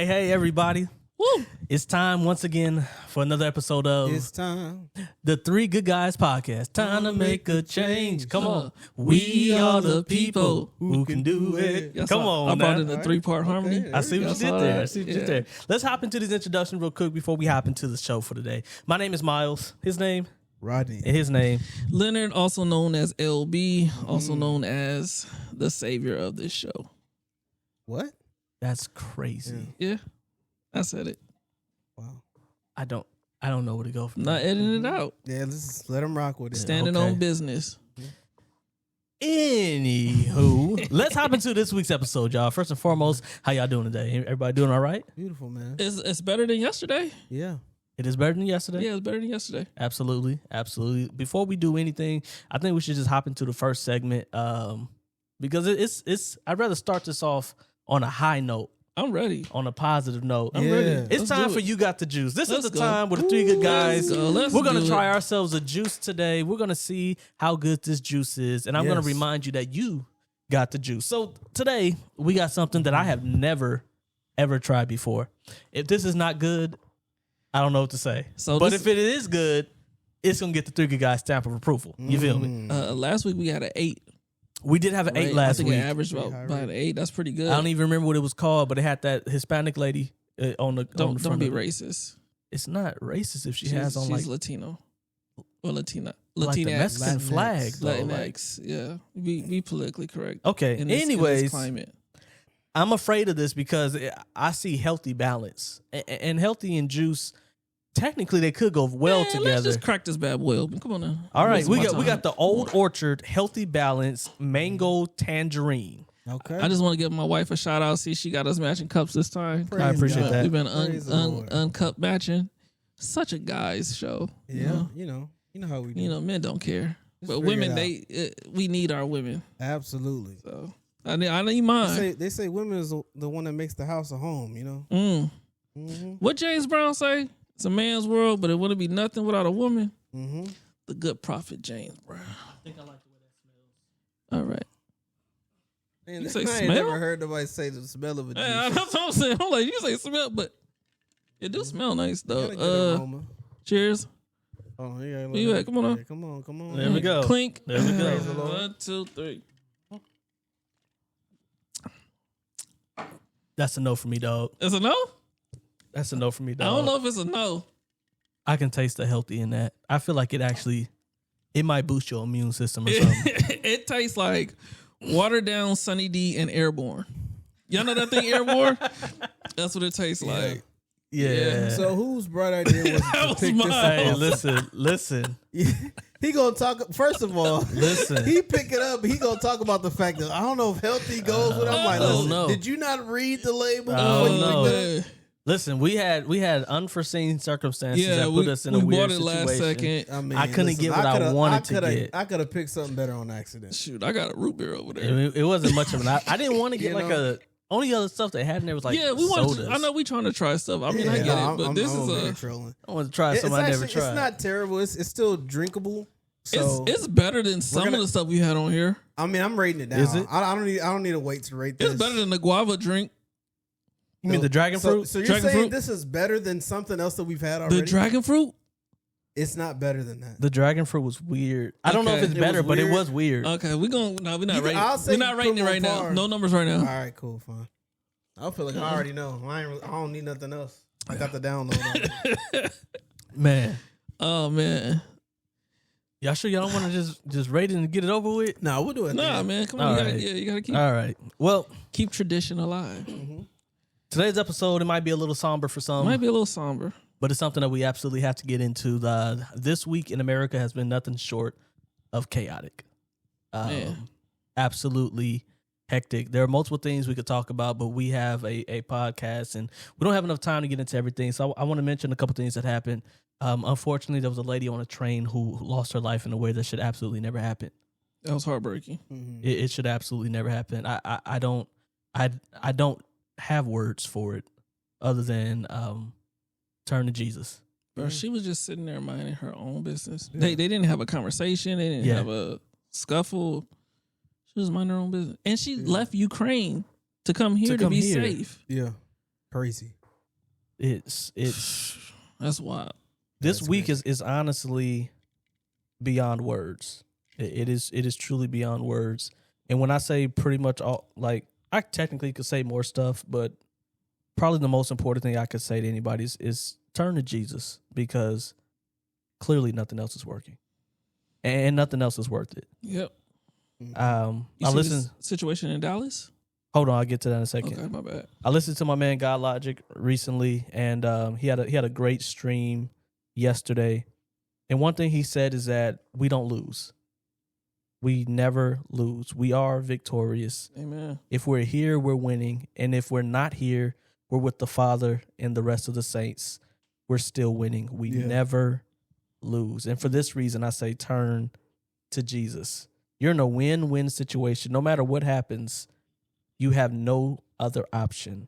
Hey, everybody. Woo! It's time once again for another episode of It's time. the Three Good Guys podcast. Time to make a change. Come on. We are the people who can do it. Yes, Come on, I brought now. in a three-part harmony. I see what you Yes, did all there. I right. see what you did there. Let's hop into this introduction real quick before we hop into the show for today. My name is Miles. His name? Rodney. And his name? Leonard, also known as LB, also known as the savior of this show. What? That's crazy. Yeah, I said it. Wow. I don't know where to go from Not there. editing it out. Yeah, let's let him rock with it. Standing Okay. on business. Anywho, let's hop into this week's episode, y'all. First and foremost, how y'all doing today? Everybody doing all right? Beautiful, man. It's better than yesterday. Yeah. It is better than yesterday? Yeah, it's better than yesterday. Absolutely. Before we do anything, I think we should just hop into the first segment because it's I'd rather start this off on a high note, I'm ready. on a positive note. I'm Yeah. ready. It's Let's time do for it. You Got the Juice. This Let's is the go. time with the Three Good Guys. Let's We're going to do try it. ourselves a juice today. We're going to see how good this juice is. And I'm going to Yes. remind you that you got the juice. So today, we got something that I have never, ever tried before. If this is not good, I don't know what to say. So but this- if it is good, it's going to get the Three Good Guys stamp of approval. You feel me? Last week we had an 8. We did have an 8 right? last I think week. it averaged about an 8. That's pretty good. I don't even remember what it was called, but it had that Hispanic lady on the Don't front be of it. racist. It's not racist if she has on she's like Latino or Latina. like the Latinx. Mexican Latinx. flag. Though, like- Latinx. Yeah. Be politically correct. okay. In this Anyways, climate. I'm afraid of this because I see healthy balance and healthy and juice. Technically, they could go well Man, together. Let's just crack this bad boy open. Come on now. All right, Waste we my got time. the Old Orchard Healthy Balance Mango Tangerine. Okay. I just want to give my wife a shout out. See, she got us matching cups this time. Praise I appreciate God. that. We've been Praise the Lord. uncup matching. Such a guys show. Yeah. You know how we do. You know, men don't care, Just but figure women, it we need our women. Absolutely. So I need mine. They say women is the one that makes the house a home. You know. Mm. What James Brown say? It's a man's world, but it wouldn't be nothing without a woman. Mm-hmm. The good prophet James Brown. I think I like the way that smells. All right. And You say I ain't smell? never heard nobody say the smell of a juice. Hey, that's what I'm saying. I'm like, you say smell, but it do smell nice Got a though. good aroma. Cheers. Oh, yeah. Where you at? Come on now. Come on. There we go. Clink. There we go. Praise the Lord. 1, 2, 3. That's a no for me, dog. Is it no? That's a no for me, dog. I don't know if it's a no. I can taste the healthy in that. I feel like it might boost your immune system or something. It tastes like watered down Sunny D and Airborne. Y'all know that thing Airborne? That's what it tastes like. Yeah. So whose bright idea was That to was pick this mine. Hey, up? listen. He gonna talk. First of all, Listen. he pick it up. He gonna talk about the fact that I don't know if healthy goes with. I'm like, I don't listen, know. did you not read the label? I don't before you know. picked it up? man. Listen, we had unforeseen circumstances Yeah, that put us in a we weird bought it situation. last second. I mean, I couldn't get what I coulda- wanted to coulda- get. I could have picked something better on accident. Shoot, I got a root beer over there. It wasn't much of an. I didn't want to get You like know? only other stuff they had in there was like Yeah, we want sodas. to. I know we trying to try stuff. I mean, I get it, but this I'm over here is trolling. I want to try something I never tried. It's not terrible. It's still drinkable. So it's better than some gonna- of the stuff we had on here. I mean, I'm rating it down. Is it? I don't need a weight to rate this. It's better than the guava drink. You mean the dragon fruit? So you're Dragon saying fruit? this is better than something else that we've had already? The dragon fruit. It's not better than that. The dragon fruit was weird. I don't know if Okay. it's It better, was but it weird. was weird. Okay, we're not You can- rating. I'll say We're not rating put it them right on now. par. No numbers right now. All right, cool, fine. I feel like I already know. I don't need nothing else. I got the download on it. Man, Oh man, y'all sure y'all don't want to just rate it and get it over with? No, we'll do it. nah, then. man, come on, All you gotta, right. you gotta keep All right. Well, tradition alive. today's episode it might be a little somber for some, Might be a little somber. but it's something that we absolutely have to get into. This week in America has been nothing short of chaotic. Man. Absolutely hectic. There are multiple things we could talk about, but we have a podcast and we don't have enough time to get into everything. So I want to mention a couple things that happened. Unfortunately, there was a lady on a train who lost her life in a way that should absolutely never happen. That was heartbreaking. It should absolutely never happen. I don't have words for it other than turn to Jesus. Bro, she was just sitting there minding her own business. They didn't have a conversation. They didn't Yeah. have a scuffle. She was minding her own business, and she left Ukraine to come here to be safe. Yeah. Crazy. It's That's wild. this That's week crazy. is honestly beyond words. It is truly beyond words. And when I say pretty much all, like I technically could say more stuff, but probably the most important thing I could say to anybody is turn to Jesus, because clearly nothing else is working, and nothing else is worth it. Yep. Mhm. You I see listened. this situation in Dallas? Hold on, I'll get to that in a second. Okay, my bad. I listened to my man God Logic recently, and he had a great stream yesterday. And one thing he said is that we don't lose. We never lose. We are victorious. Amen. If we're here, we're winning, and if we're not here, we're with the Father and the rest of the saints. We're still winning. We Yeah. never lose. And for this reason, I say turn to Jesus. You're in a win-win situation. No matter what happens, you have no other option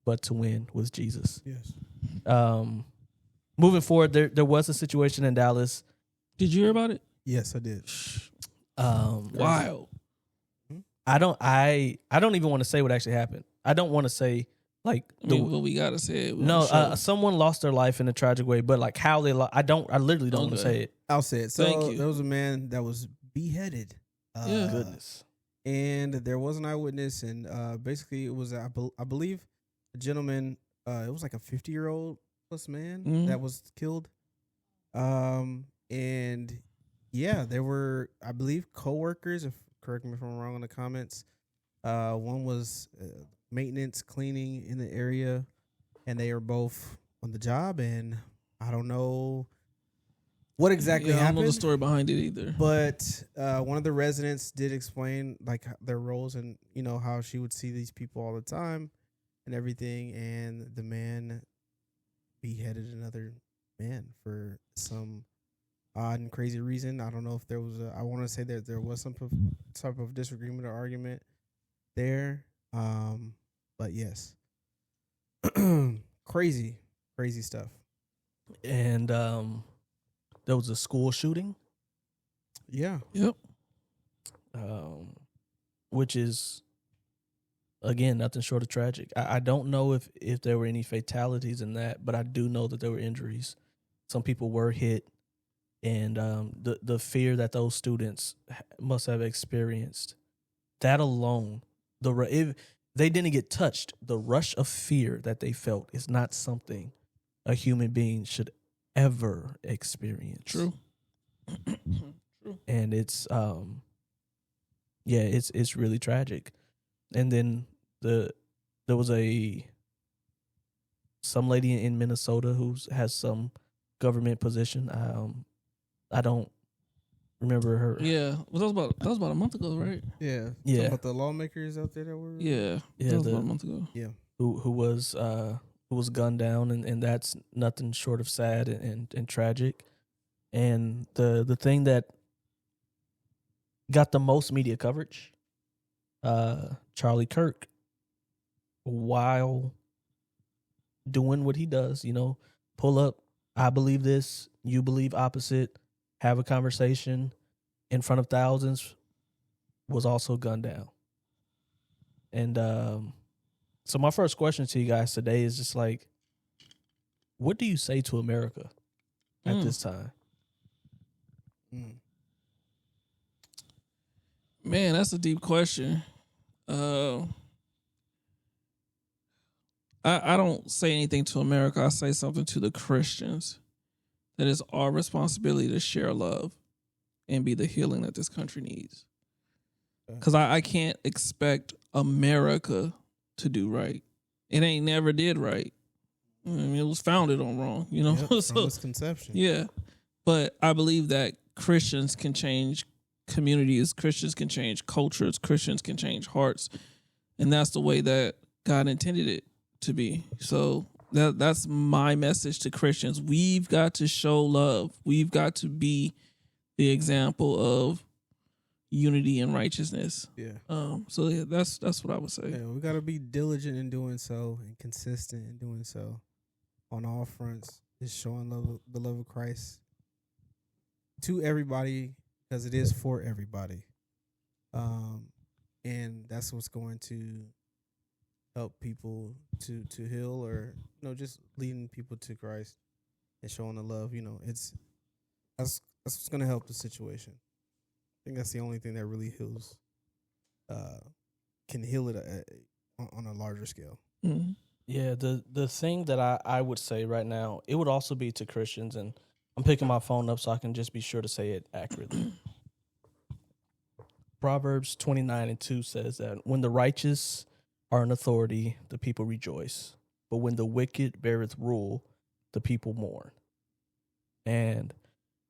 but to win with Jesus. Yes. Moving forward, there was a situation in Dallas. Did you hear about it? Yes, I did. Wild. I don't even want to say what actually happened. I don't want to say like I mean, well, we gotta say it. no. on the show. Someone lost their life in a tragic way, but like how they lost, I literally don't want to Okay. say it. I'll say it. So Thank you. there was a man that was beheaded. Yeah. Goodness. And there was an eyewitness, and basically it was I believe a gentleman. It was like a 50-year-old plus man Mhm. that was killed. And yeah, there were, I believe, coworkers. If correct me if I'm wrong in the comments. One was maintenance cleaning in the area, and they were both on the job. And I don't know what exactly I don't happened. know the story behind it either. But one of the residents did explain like their roles and how she would see these people all the time and everything, and the man beheaded another man for some odd and crazy reason. I don't know if there was I want to say that there was some type of disagreement or argument there. But yes, crazy stuff. And there was a school shooting, Yeah. Yep. which is again nothing short of tragic. I don't know if there were any fatalities in that, but I do know that there were injuries. Some people were hit, and the fear that those students must have experienced, that alone, if they didn't get touched, the rush of fear that they felt is not something a human being should ever experience. True. And it's it's really tragic. And then there was some lady in Minnesota who has some government position. I don't remember her. Yeah. Well, that was about a month ago, right? Yeah. Yeah. Talking about the lawmakers out there that were. Yeah. Yeah, That was about a month ago. Yeah. who was gunned down, and that's nothing short of sad and tragic. And the thing that got the most media coverage, Charlie Kirk, while doing what he does, pull up, I believe this, you believe opposite, have a conversation in front of thousands, was also gunned down. And so my first question to you guys today is just like, what do you say to America at this time? Mm. Man, that's a deep question. I don't say anything to America. I say something to the Christians. That is our responsibility to share love and be the healing that this country needs. Because I can't expect America to do right. It ain't never did right. I mean, it was founded on wrong, Yep, So, from misconception. yeah. But I believe that Christians can change communities, Christians can change cultures, Christians can change hearts. And that's the way that God intended it to be. So that's my message to Christians. We've got to show love. We've got to be the example of unity and righteousness. Yeah. So yeah, that's what I would say. Yeah, we got to be diligent in doing so and consistent in doing so on all fronts. Just showing the love of Christ to everybody, because it is for everybody. And that's what's going to help people to heal, or just leading people to Christ and showing the love. That's what's gonna help the situation. I think that's the only thing that really heals, uh, can heal it on a larger scale. Mm-hmm. Yeah, the thing that I would say right now, it would also be to Christians, and I'm picking my phone up so I can just be sure to say it accurately. Proverbs 29:2 says that when the righteous are in authority, the people rejoice. But when the wicked beareth rule, the people mourn. And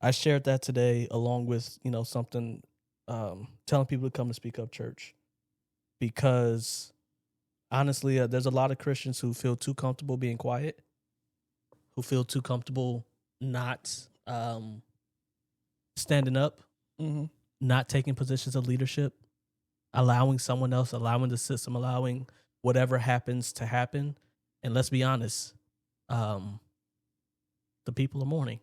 I shared that today along with, something telling people to come and speak up church. Because honestly, there's a lot of Christians who feel too comfortable being quiet, who feel too comfortable not standing up, Mm-hmm. not taking positions of leadership, allowing someone else, allowing the system, allowing whatever happens to happen. And let's be honest, the people are mourning.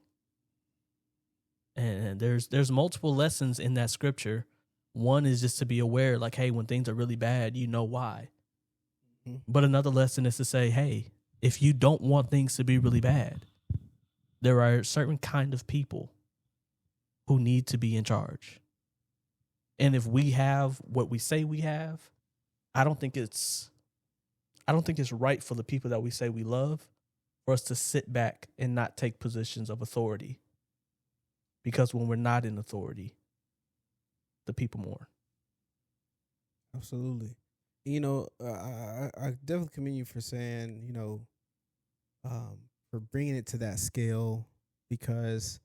And there's multiple lessons in that scripture. One is just to be aware, like, hey, when things are really bad, you know why. Mm-hmm. But another lesson is to say, hey, if you don't want things to be really bad, there are certain kind of people who need to be in charge. And if we have what we say we have, I don't think it's right for the people that we say we love for us to sit back and not take positions of authority. Because when we're not in authority, the people mourn. Absolutely. I definitely commend you for saying, for bringing it to that scale, because,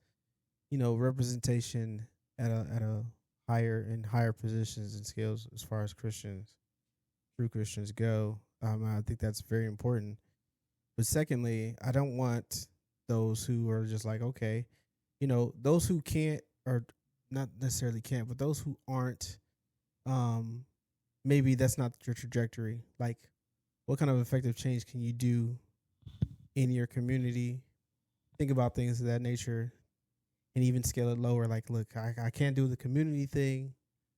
representation at a higher positions and scales as far as true Christians go. I think that's very important. But secondly, I don't want those who are just like, okay, those who can't, or not necessarily can't, but those who aren't, maybe that's not your trajectory. Like, what kind of effective change can you do in your community? Think about things of that nature, and even scale it lower. Like, look, I can't do the community thing.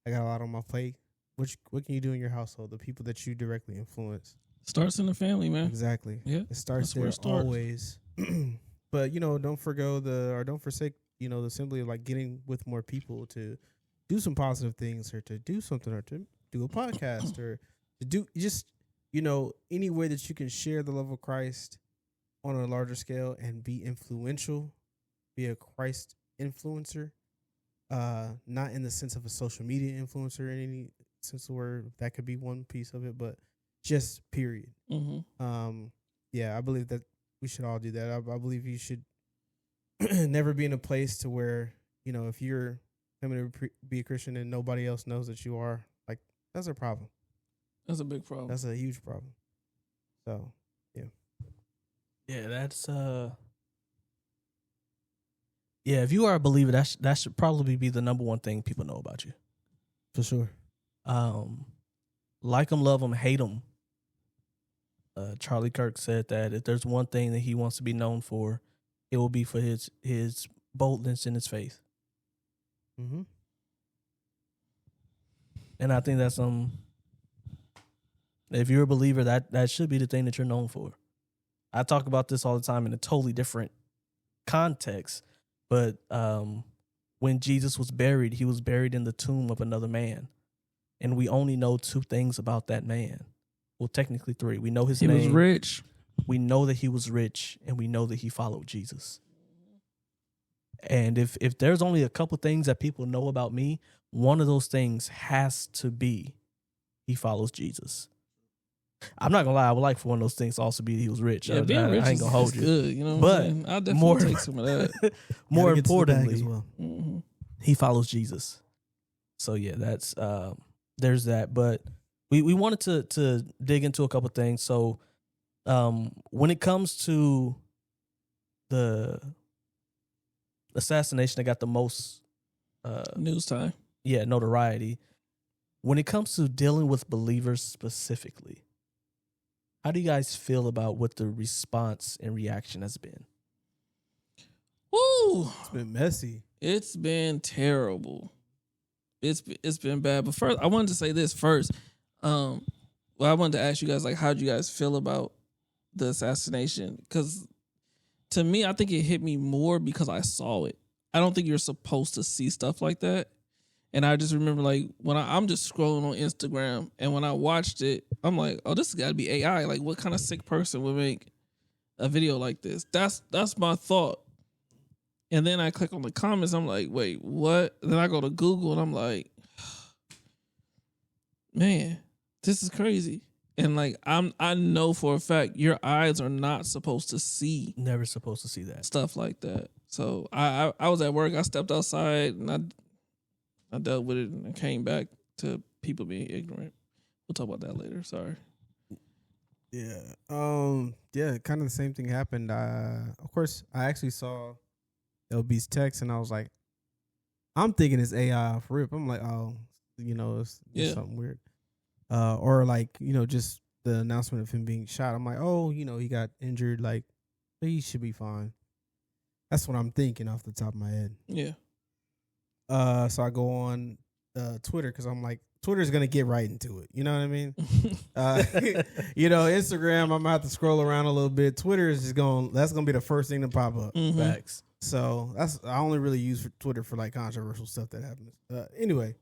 I got a lot on my plate. What can you do in your household? The people that you directly influence. Starts in the family, man. Exactly. Yeah, it starts there always. But don't forsake the assembly of, like, getting with more people to do some positive things, or to do something, or to do a podcast, or to do just any way that you can share the love of Christ on a larger scale and be influential, be a Christ influencer, not in the sense of a social media influencer in any sense of the word. That could be one piece of it, but just period. Mm-hmm. Yeah, I believe that we should all do that. I believe you should never be in a place to where, if you're coming to be a Christian and nobody else knows that you are, like, that's a problem. That's a big problem. That's a huge problem. So, yeah. Yeah, that's yeah, if you are a believer, that should probably be the number one thing people know about you. For sure. Like them, love them, hate them. Charlie Kirk said that if there's one thing that he wants to be known for, it will be for his boldness in his faith. Mm-hmm. And I think that's if you're a believer, that should be the thing that you're known for. I talk about this all the time in a totally different context, but when Jesus was buried, he was buried in the tomb of another man, and we only know two things about that man. Well, technically three. We know his name. He was rich. We know that he was rich, and we know that he followed Jesus. And if there's only a couple things that people know about me, one of those things has to be he follows Jesus. I'm not gonna lie, I would like for one of those things to also be he was rich. Yeah, being rich I ain't gonna hold you. Good, you know what But I'm saying? I'll definitely take some of that. More importantly, as well. Mm-hmm. he follows Jesus. So yeah, that's there's that. But we wanted to dig into a couple things. So when it comes to the assassination that got the most News time. notoriety, when it comes to dealing with believers specifically, how do you guys feel about what the response and reaction has been? Woo! It's been messy. It's been terrible. It's been bad. But first, I wanted to say this first. Well, I wanted to ask you guys, like, how did you guys feel about the assassination? Because to me, I think it hit me more because I saw it. I don't think you're supposed to see stuff like that. And I just remember, like, when I'm just scrolling on Instagram, and when I watched it, I'm like, oh, this has got to be AI. Like, what kind of sick person would make a video like this? That's my thought. And then I click on the comments. I'm like, wait, what? And then I go to Google, and I'm like, man, this is crazy. And like, I know for a fact your eyes are not supposed to see. Never supposed to see that. Stuff like that. So I was at work. I stepped outside and I dealt with it, and I came back to people being ignorant. We'll talk about that later. Sorry. Yeah. Yeah, kind of the same thing happened. Of course, I actually saw LB's text, and I was like, I'm thinking it's AI off rip. I'm like, oh, it's something weird. Or like, just the announcement of him being shot. I'm like, oh, he got injured. Like, he should be fine. That's what I'm thinking off the top of my head. Yeah. So I go on Twitter because I'm like, Twitter's gonna get right into it. You know what I mean? Instagram, I'm gonna have to scroll around a little bit. Twitter is that's gonna be the first thing to pop up. Mm-hmm. Facts. So I only really use Twitter for like controversial stuff that happens. Anyway,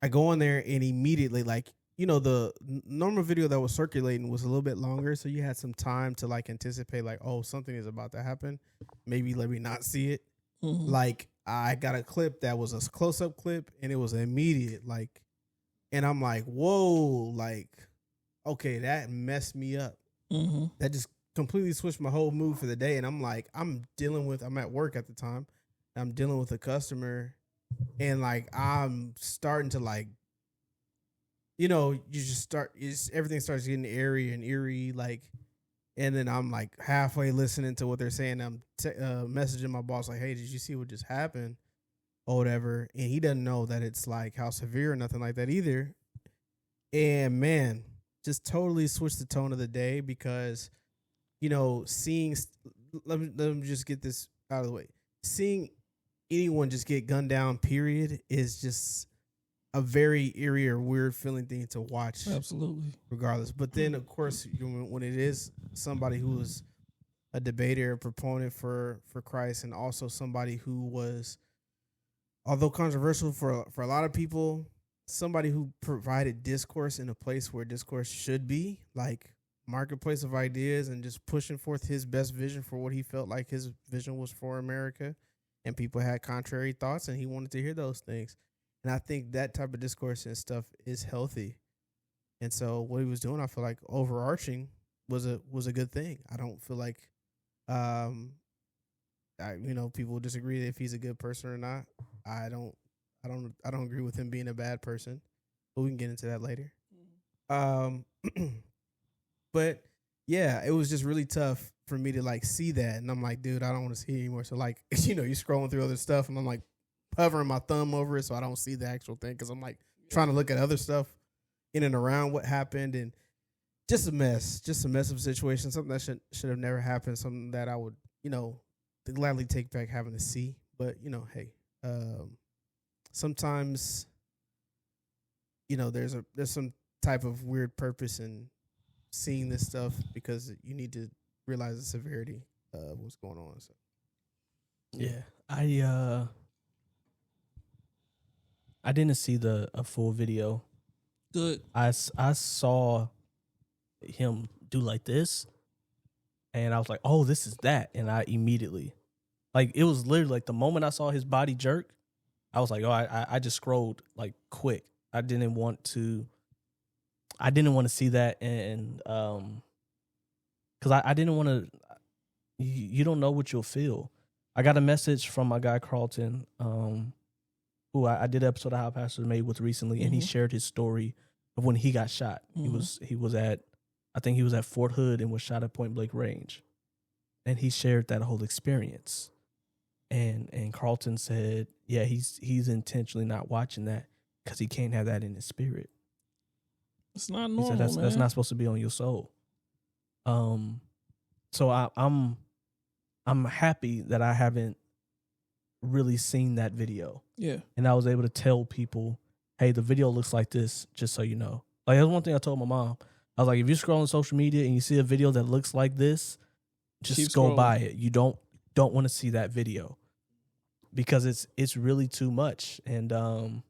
I go on there and immediately, like, the normal video that was circulating was a little bit longer, so you had some time to like anticipate, like, oh, something is about to happen. Maybe let me not see it. Mm-hmm. Like, I got a clip that was a close-up clip, and it was immediate, like, and I'm like, whoa, like, okay, that messed me up. Mm-hmm. That just completely switched my whole mood for the day. And I'm like, I'm at work at the time. I'm dealing with a customer, and like, I'm starting to like, everything starts getting airy and eerie, like, and then I'm like halfway listening to what they're saying. I'm messaging my boss like, hey, did you see what just happened? Or whatever. And he doesn't know that it's like how severe or nothing like that either. And man, just totally switched the tone of the day because, seeing, let me just get this out of the way. Seeing anyone just get gunned down, period, is just a very eerie or weird feeling thing to watch. Absolutely. Regardless. But then, of course, when it is somebody who is a debater, a proponent for Christ, and also somebody who was, although controversial for a lot of people, somebody who provided discourse in a place where discourse should be, like marketplace of ideas, and just pushing forth his best vision for what he felt like his vision was for America. And people had contrary thoughts, and he wanted to hear those things. And I think that type of discourse and stuff is healthy. And so what he was doing, I feel like overarching was a good thing. I don't feel like, people disagree if he's a good person or not. I don't agree with him being a bad person, but we can get into that later. But yeah, it was just really tough for me to like see that. And I'm like, dude, I don't want to see it anymore. So like, you're scrolling through other stuff, and I'm like, hovering my thumb over it so I don't see the actual thing, because I'm like trying to look at other stuff in and around what happened, and just a mess of a situation, something that should have never happened, something that I would, gladly take back having to see. But, hey, sometimes, there's some type of weird purpose in seeing this stuff, because you need to realize the severity of what's going on. So, yeah, I didn't see a full video. Good. I saw him do like this, and I was like, oh, this is that. And I immediately, like, it was literally like the moment I saw his body jerk, I was like, oh, I just scrolled like quick. I didn't want to see that. And because I didn't want to, you don't know what you'll feel. I got a message from my guy Carlton, who I did an episode of How Pastors Made with recently, and he shared his story of when he got shot. He was at Fort Hood and was shot at point blank range, and he shared that whole experience. And Carlton said, yeah, he's intentionally not watching that because he can't have that in his spirit. It's not normal. He said that's not supposed to be on your soul. So I'm happy that I haven't really seen that video. Yeah. And I was able to tell people, hey, the video looks like this, just so you know. Like, that's one thing I told my mom. I was like, if you're scrolling social media and you see a video that looks like this, just Keep go scrolling. by it. You don't want to see that video because it's really too much. And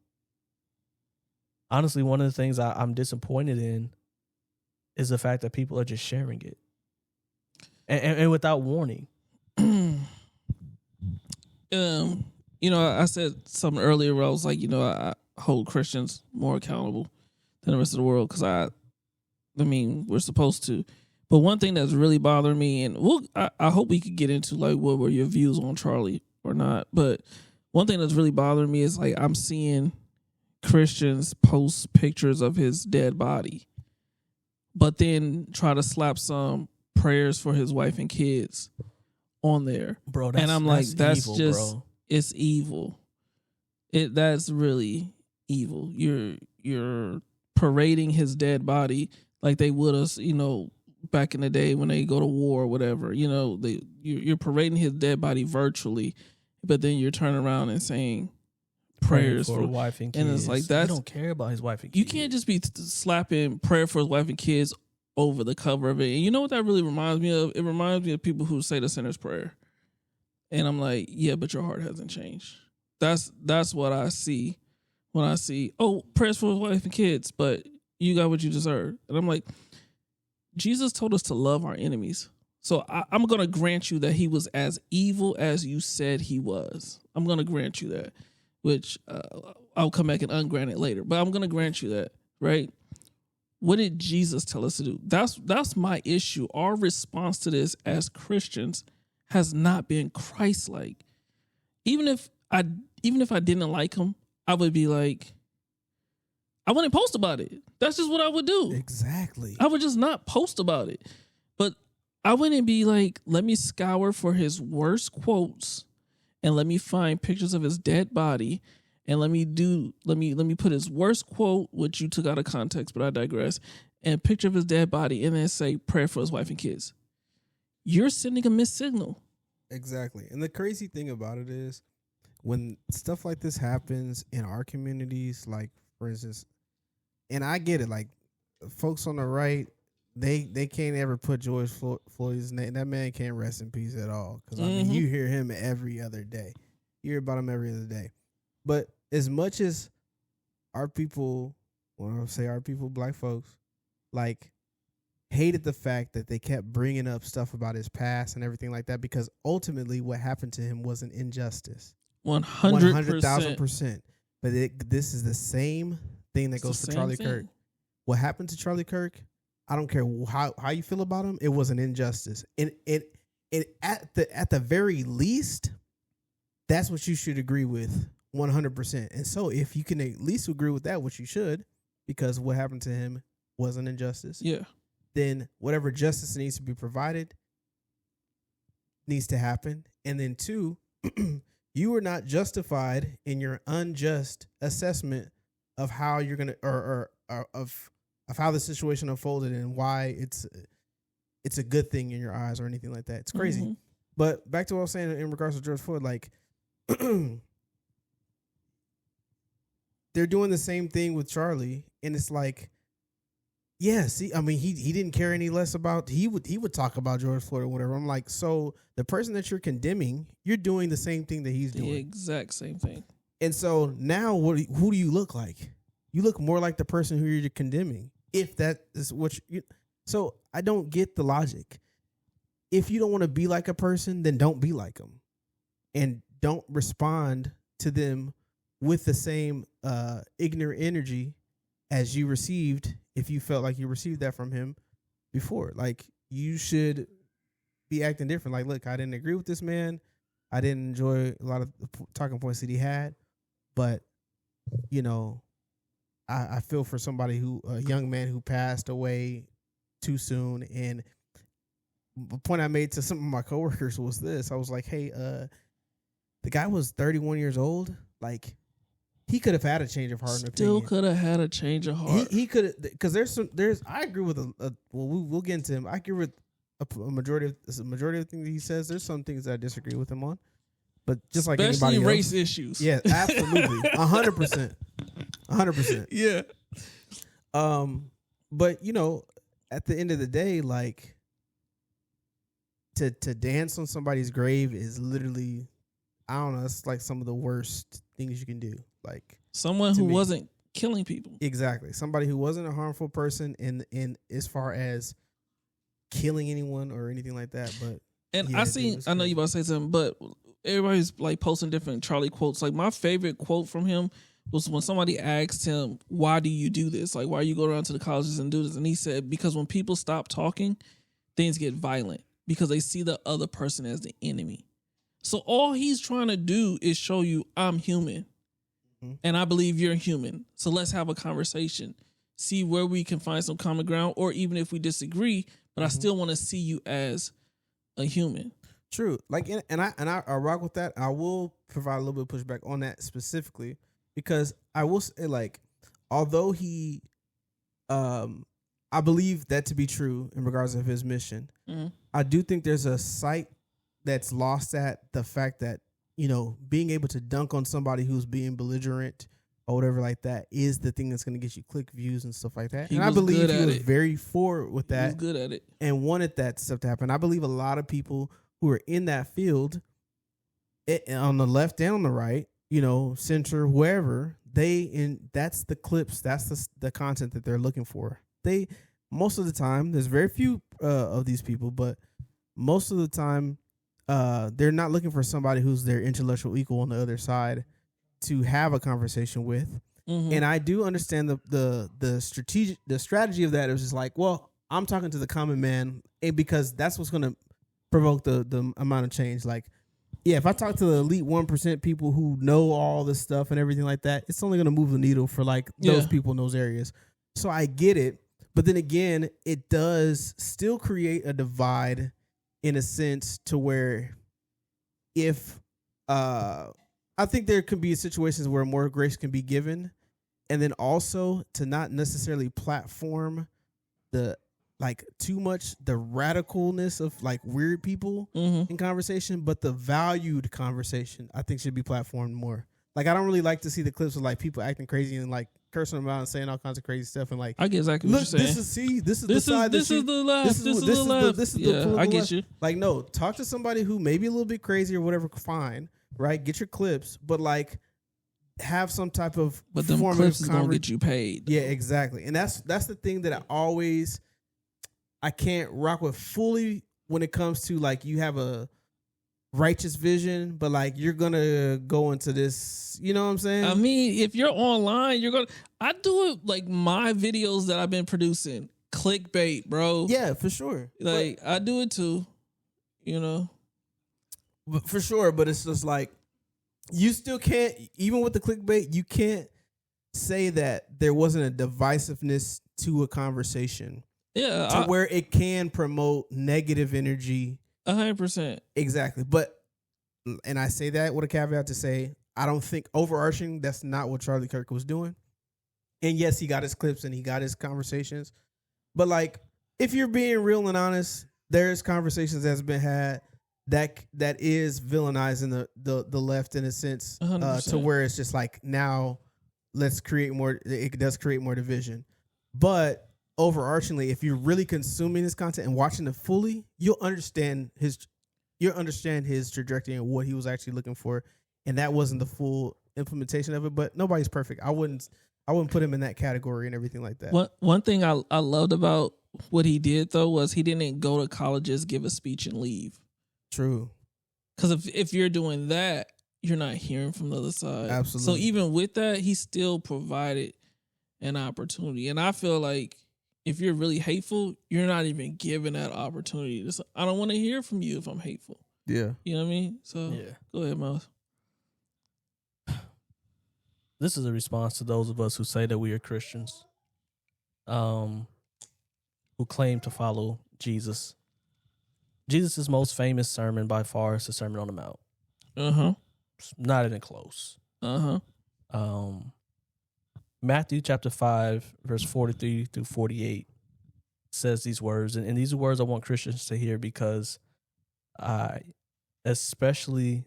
honestly, one of the things I'm disappointed in is the fact that people are just sharing it and without warning. I said something earlier where I was like, I hold Christians more accountable than the rest of the world because we're supposed to. But one thing that's really bothering me, and I hope we could get into like what were your views on Charlie or not. But one thing that's really bothering me is like I'm seeing Christians post pictures of his dead body, but then try to slap some prayers for his wife and kids on there, bro. And I'm like, that's evil, just bro. It's evil. That's really evil. You're parading his dead body like they would us, back in the day when they go to war or whatever. You're parading his dead body virtually, but then you're turning around and saying prayers for wife and kids. And it's like I don't care about his wife and kids. You can't just be slapping prayer for his wife and kids over the cover of it. And you know what that really reminds me of? It reminds me of people who say the sinner's prayer. And I'm like, yeah, but your heart hasn't changed. That's what I see when I see, prayers for his wife and kids, but you got what you deserve. And I'm like, Jesus told us to love our enemies. So I'm going to grant you that he was as evil as you said he was. I'm going to grant you that, which I'll come back and ungrant it later. But I'm going to grant you that, right? What did Jesus tell us to do? That's my issue. Our response to this as Christians has not been Christ-like. Even if I didn't like him, I would be like, I wouldn't post about it. That's just what I would do. Exactly. I would just not post about it. But I wouldn't be like, let me scour for his worst quotes and let me find pictures of his dead body and let me put his worst quote, which you took out of context, but I digress, and picture of his dead body and then say prayer for his wife and kids. You're sending a missed signal. Exactly. And the crazy thing about it is when stuff like this happens in our communities, like, for instance, and I get it, like, folks on the right, they can't ever put George Floyd's name. That man can't rest in peace at all. Because, I mean, you hear him every other day. You hear about him every other day. But as much as our people, when I say our people, black folks, like, hated the fact that they kept bringing up stuff about his past and everything like that, because ultimately what happened to him was an injustice. 100,000%. But this is the same thing that goes for Charlie Kirk. What happened to Charlie Kirk, I don't care how you feel about him, it was an injustice. And at the very least, that's what you should agree with 100%. And so if you can at least agree with that, which you should, because what happened to him was an injustice. Yeah. Then whatever justice needs to be provided needs to happen. And then 2, you are not justified in your unjust assessment of how you're going to, or of how the situation unfolded and why it's a good thing in your eyes or anything like that. It's crazy. Mm-hmm. But back to what I was saying in regards to George Floyd, like, they're doing the same thing with Charlie. And it's like, yeah, see, I mean, he didn't care any less about, he would talk about George Floyd or whatever. I'm like, so the person that you're condemning, you're doing the same thing that he's doing. The exact same thing. And so now who do you look like? You look more like the person who you're condemning. If that is what you, so I don't get the logic. If you don't want to be like a person, then don't be like them. And don't respond to them with the same ignorant energy as you received, if you felt like you received that from him before. Like, you should be acting different. Like, look, I didn't agree with this man. I didn't enjoy a lot of the talking points that he had. But, I feel for somebody a young man who passed away too soon. And the point I made to some of my coworkers was this. I was like, hey, the guy was 31 years old. Like, he could have had a change of heart and opinion. Still could have had a change of heart. He could have, because I agree with we'll get into him. I agree with a majority of the things that he says. There's some things that I disagree with him on, but just like especially anybody race else, issues. Yeah, absolutely, 100%, 100%. Yeah. But you know, at the end of the day, like to dance on somebody's grave is literally, I don't know, it's like some of the worst things you can do. Like Someone to who me. wasn't killing people. Exactly. Somebody who wasn't a harmful person in as far as killing anyone or anything like that. But And yeah, I dude, seen, it's I know crazy. you about to say something, but everybody's like posting different Charlie quotes. Like my favorite quote from him was when somebody asked him, "Why do you do this? Like, why you go around to the colleges and do this?" And he said, "Because when people stop talking, things get violent because they see the other person as the enemy. So all he's trying to do is show you I'm human, and I believe you're human. So let's have a conversation, see where we can find some common ground, or even if we disagree, but I still want to see you as a human." True. Like, and I rock with that. I will provide a little bit of pushback on that specifically because I will say, like, although he, I believe that to be true in regards of his mission. I do think there's a sight that's lost at the fact that, you know, being able to dunk on somebody who's being belligerent or whatever like that is the thing that's going to get you click views and stuff like that. He And I was believe good he at was it. very forward with He was that good at it. and wanted that stuff to happen. I believe a lot of people who are in that field, on the left and on the right, you know, center, wherever, that's the clips, that's the content that they're looking for. They, most of the time, there's very few of these people, but most of the time, they're not looking for somebody who's their intellectual equal on the other side to have a conversation with. And I do understand the strategy of that is just like, well, I'm talking to the common man, and because that's what's going to provoke the amount of change. Like, yeah, if I talk to the elite 1% people who know all this stuff and everything like that, it's only going to move the needle for like those people in those areas. So I get it. But then again, it does still create a divide in a sense to where if I think there could be situations where more grace can be given, and then also to not necessarily platform the like too much the radicalness of like weird people in conversation, but the valued conversation I think should be platformed more. Like I don't really like to see the clips of like people acting crazy and like cursing them out and saying all kinds of crazy stuff and like I get exactly look, what you're saying. this is the side. This is the left. This is the left. This is Yeah, the I get left. you. Like no, talk to somebody who may be a little bit crazy or whatever. Fine, right? Get your clips, but like have some type of But them form clips of is gonna get you paid. Yeah, exactly. And that's the thing that I can't rock with fully when it comes to like you have a righteous vision, but like you're gonna go into this, you know what I'm saying? I mean, if you're online, you're gonna. I do it like my videos that I've been producing, clickbait, bro. Yeah, for sure. Like I do it too, you know. But for sure, but it's just like you still can't, even with the clickbait, you can't say that there wasn't a divisiveness to a conversation. Yeah, To where it can promote negative energy. 100%. Exactly. But, and I say that with a caveat to say, I don't think overarching, that's not what Charlie Kirk was doing. And yes, he got his clips and he got his conversations. But like, if you're being real and honest, there's conversations that's been had that is villainizing the left in a sense, to 100%. where it's just like, now let's create more, it does create more division. But overarchingly, if you're really consuming this content and watching it fully, you'll understand his trajectory and what he was actually looking for. And that wasn't the full implementation of it, but nobody's perfect. I wouldn't put him in that category and everything like that. One thing I loved about what he did though was he didn't go to colleges, give a speech, and leave. True. Because if you're doing that, you're not hearing from the other side. Absolutely. So even with that, he still provided an opportunity. And I feel like if you're really hateful, you're not even given that opportunity. I don't want to hear from you if I'm hateful. Yeah. You know what I mean? So Yeah. go ahead, Miles. This is a response to those of us who say that we are Christians, who claim to follow Jesus. Jesus' most famous sermon by far is the Sermon on the Mount. It's not even close. Matthew chapter 5, verse 43 through 48 says these words. And these are words I want Christians to hear because especially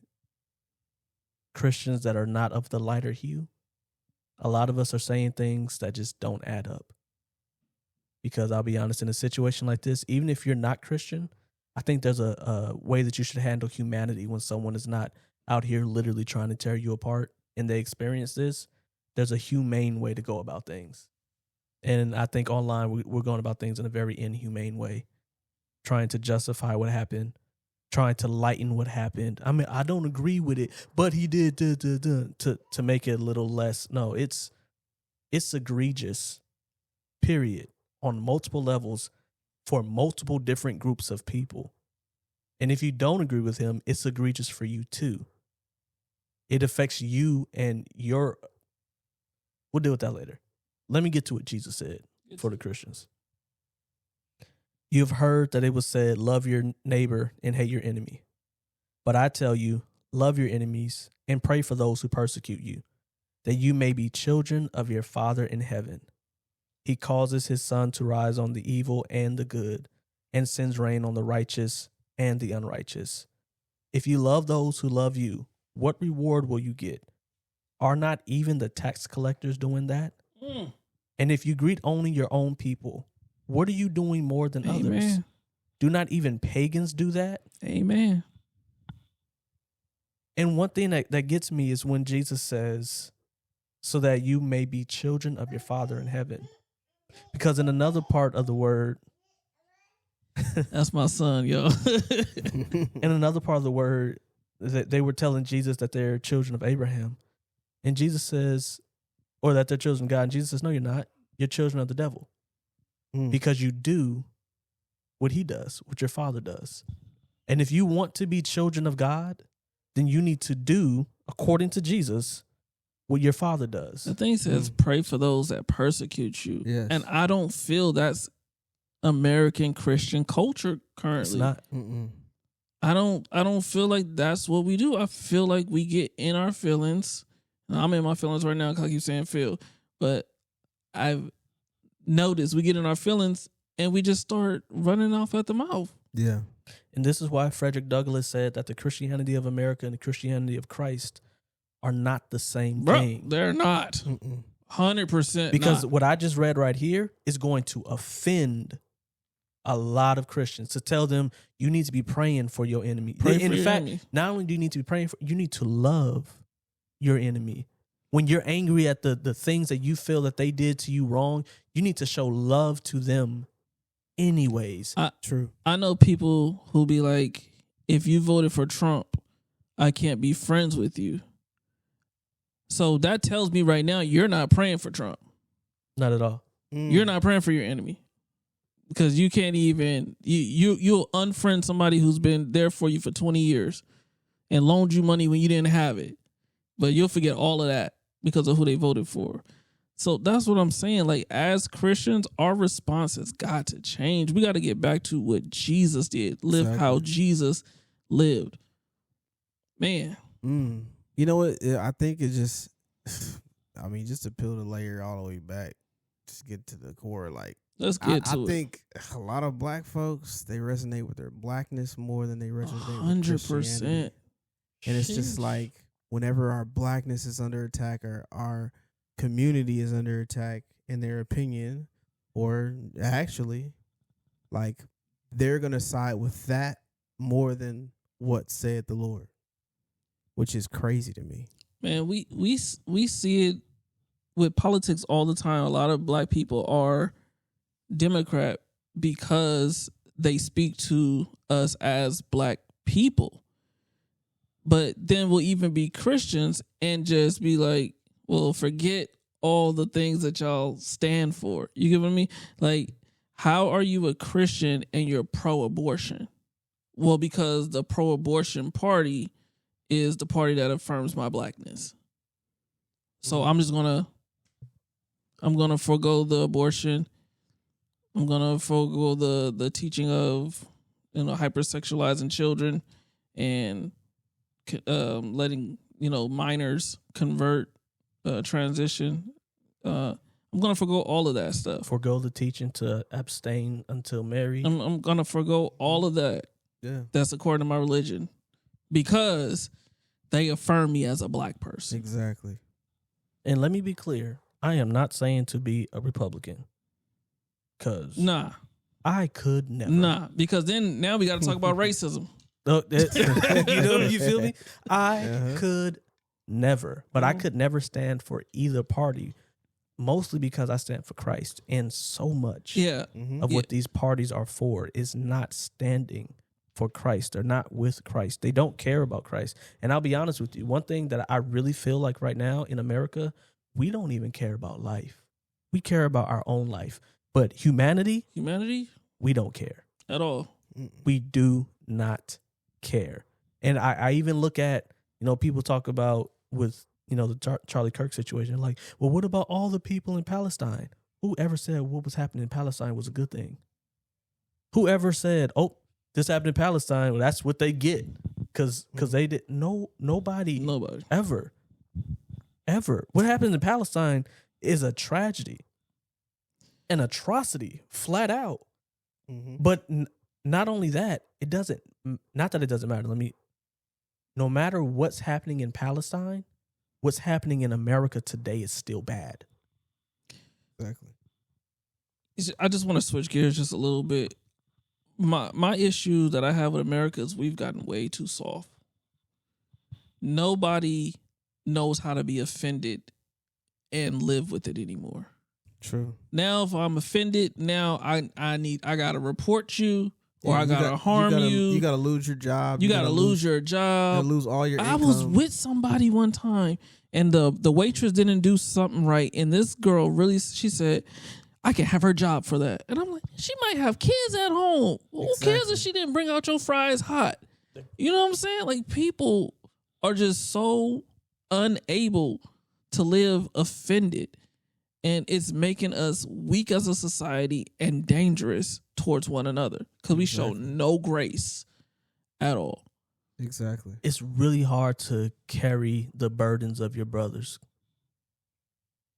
Christians that are not of the lighter hue, a lot of us are saying things that just don't add up. because I'll be honest, in a situation like this, even if you're not Christian, I think there's a way that you should handle humanity when someone is not out here literally trying to tear you apart and they experience this. There's a humane way to go about things. And I think online we're going about things in a very inhumane way, trying to justify what happened, trying to lighten what happened. I mean, I don't agree with it, but he did to make it a little less. No, it's egregious, period, on multiple levels for multiple different groups of people. And if you don't agree with him, it's egregious for you too. It affects you and your... We'll deal with that later. Let me get to what Jesus said for the Christians. You've heard that it was said, love your neighbor and hate your enemy. But I tell you, love your enemies and pray for those who persecute you, that you may be children of your Father in heaven. He causes his sun to rise on the evil and the good, and sends rain on the righteous and the unrighteous. If you love those who love you, what reward will you get? Are not even the tax collectors doing that? And if you greet only your own people, what are you doing more than others? Do not even pagans do that? Amen. And one thing that gets me is when Jesus says, so that you may be children of your Father in heaven. Because in another part of the word, that's my son, yo. in another part of the word, that they were telling Jesus that they're children of Abraham. And Jesus says, or that they're children of God. And Jesus says, no, you're not. You're children of the devil. Because you do what he does, what your father does. And if you want to be children of God, then you need to do, according to Jesus, what your father does. The thing says, pray for those that persecute you. Yes. And I don't feel that's American Christian culture currently. It's not. I don't feel like that's what we do. I feel like we get in our feelings. I'm in my feelings right now because I keep saying feel. But I've noticed we get in our feelings and we just start running off at the mouth. Yeah. And this is why Frederick Douglass said that the Christianity of America and the Christianity of Christ are not the same thing. They're not. 100% Because not. what I just read right here is going to offend a lot of Christians, to tell them you need to be praying for your enemy. In fact, not only do you need to be praying for, you need to love your enemy. When you're angry at the things that you feel that they did to you wrong, you need to show love to them anyways. True. I know people who be like, if you voted for Trump, I can't be friends with you. So that tells me right now you're not praying for Trump. Not at all. You're not praying for your enemy. Because you can't even, you'll unfriend somebody who's been there for you for 20 years and loaned you money when you didn't have it. But you'll forget all of that because of who they voted for. So that's what I'm saying. Like, as Christians, our response has got to change. We got to get back to what Jesus did. Live how Jesus lived. Man. You know what? I think it just, I mean, just to peel the layer all the way back, just get to the core, like, let's get to it. I think a lot of black folks, they resonate with their blackness more than they resonate 100%. with Christianity. And it's just like, whenever our blackness is under attack or our community is under attack, in their opinion, or actually, like, they're going to side with that more than what said the Lord, which is crazy to me. Man, we see it with politics all the time. A lot of black people are Democrat because they speak to us as black people. But then we'll even be Christians and just be like, well, forget all the things that y'all stand for. You get what I mean? Like, how are you a Christian and you're pro-abortion? Well, because the pro-abortion party is the party that affirms my blackness. So I'm gonna forego the abortion. I'm gonna forego the teaching of, hypersexualizing children and letting minors convert, transition. I'm gonna forego all of that stuff. Forego the teaching to abstain until married. I'm gonna forego all of that. Yeah, that's according to my religion, because they affirm me as a black person. Exactly. And let me be clear, I am not saying to be a Republican, Cause Nah, I could never. nah, because then now we got to talk about racism. You feel me? I Uh-huh. could never, but I could never stand for either party, mostly because I stand for Christ, and so much Yeah, Mm-hmm. of what these parties are for is not standing for Christ. They're not with Christ. They don't care about Christ. And I'll be honest with you, one thing that I really feel like right now in America, we don't even care about life. We care about our own life, but humanity, we don't care. at all. We do not care. And I even look at, people talk about with, the Charlie Kirk situation, like, well, what about all the people in Palestine? Whoever said what was happening in Palestine was a good thing? Whoever said, oh, this happened in Palestine, well, that's what they get. Because they did, nobody ever. What happened in Palestine is a tragedy, an atrocity, flat out. Mm-hmm. But not only that, not that it doesn't matter. No matter what's happening in Palestine, what's happening in America today is still bad. Exactly. I just want to switch gears just a little bit. My issue that I have with America is we've gotten way too soft. Nobody knows how to be offended and live with it anymore. True. Now, if I'm offended, now I gotta report you, or I gotta harm you. You gotta lose your job. You gotta lose your job. You gotta lose all your I income. was with somebody one time, and the waitress didn't do something right, and this girl she said, I can have her job for that. And I'm like, she might have kids at home. Who cares if she didn't bring out your fries hot? You know what I'm saying? Like, people are just so unable to live offended. And it's making us weak as a society and dangerous towards one another because we show no grace at all. Exactly. It's really hard to carry the burdens of your brothers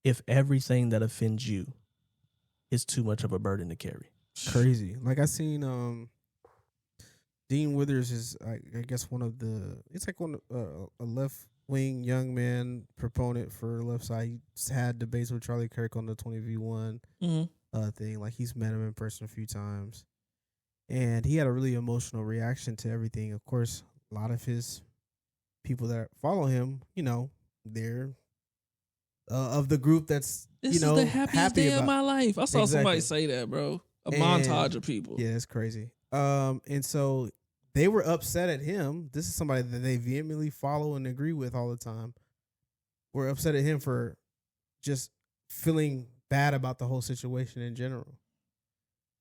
if everything that offends you is too much of a burden to carry. Crazy. Like I seen Dean Withers is I guess one of the a left wing young man proponent for left side. He's had debates with Charlie Kirk on the 20v1 thing. Like, he's met him in person a few times, and he had a really emotional reaction to everything. Of course, a lot of his people that follow him, they're of the group that's This is the happiest day of my life. I saw somebody say that, bro. Montage of people. Yeah, it's crazy. And so they were upset at him. This is somebody that they vehemently follow and agree with all the time. We're upset at him for just feeling bad about the whole situation in general.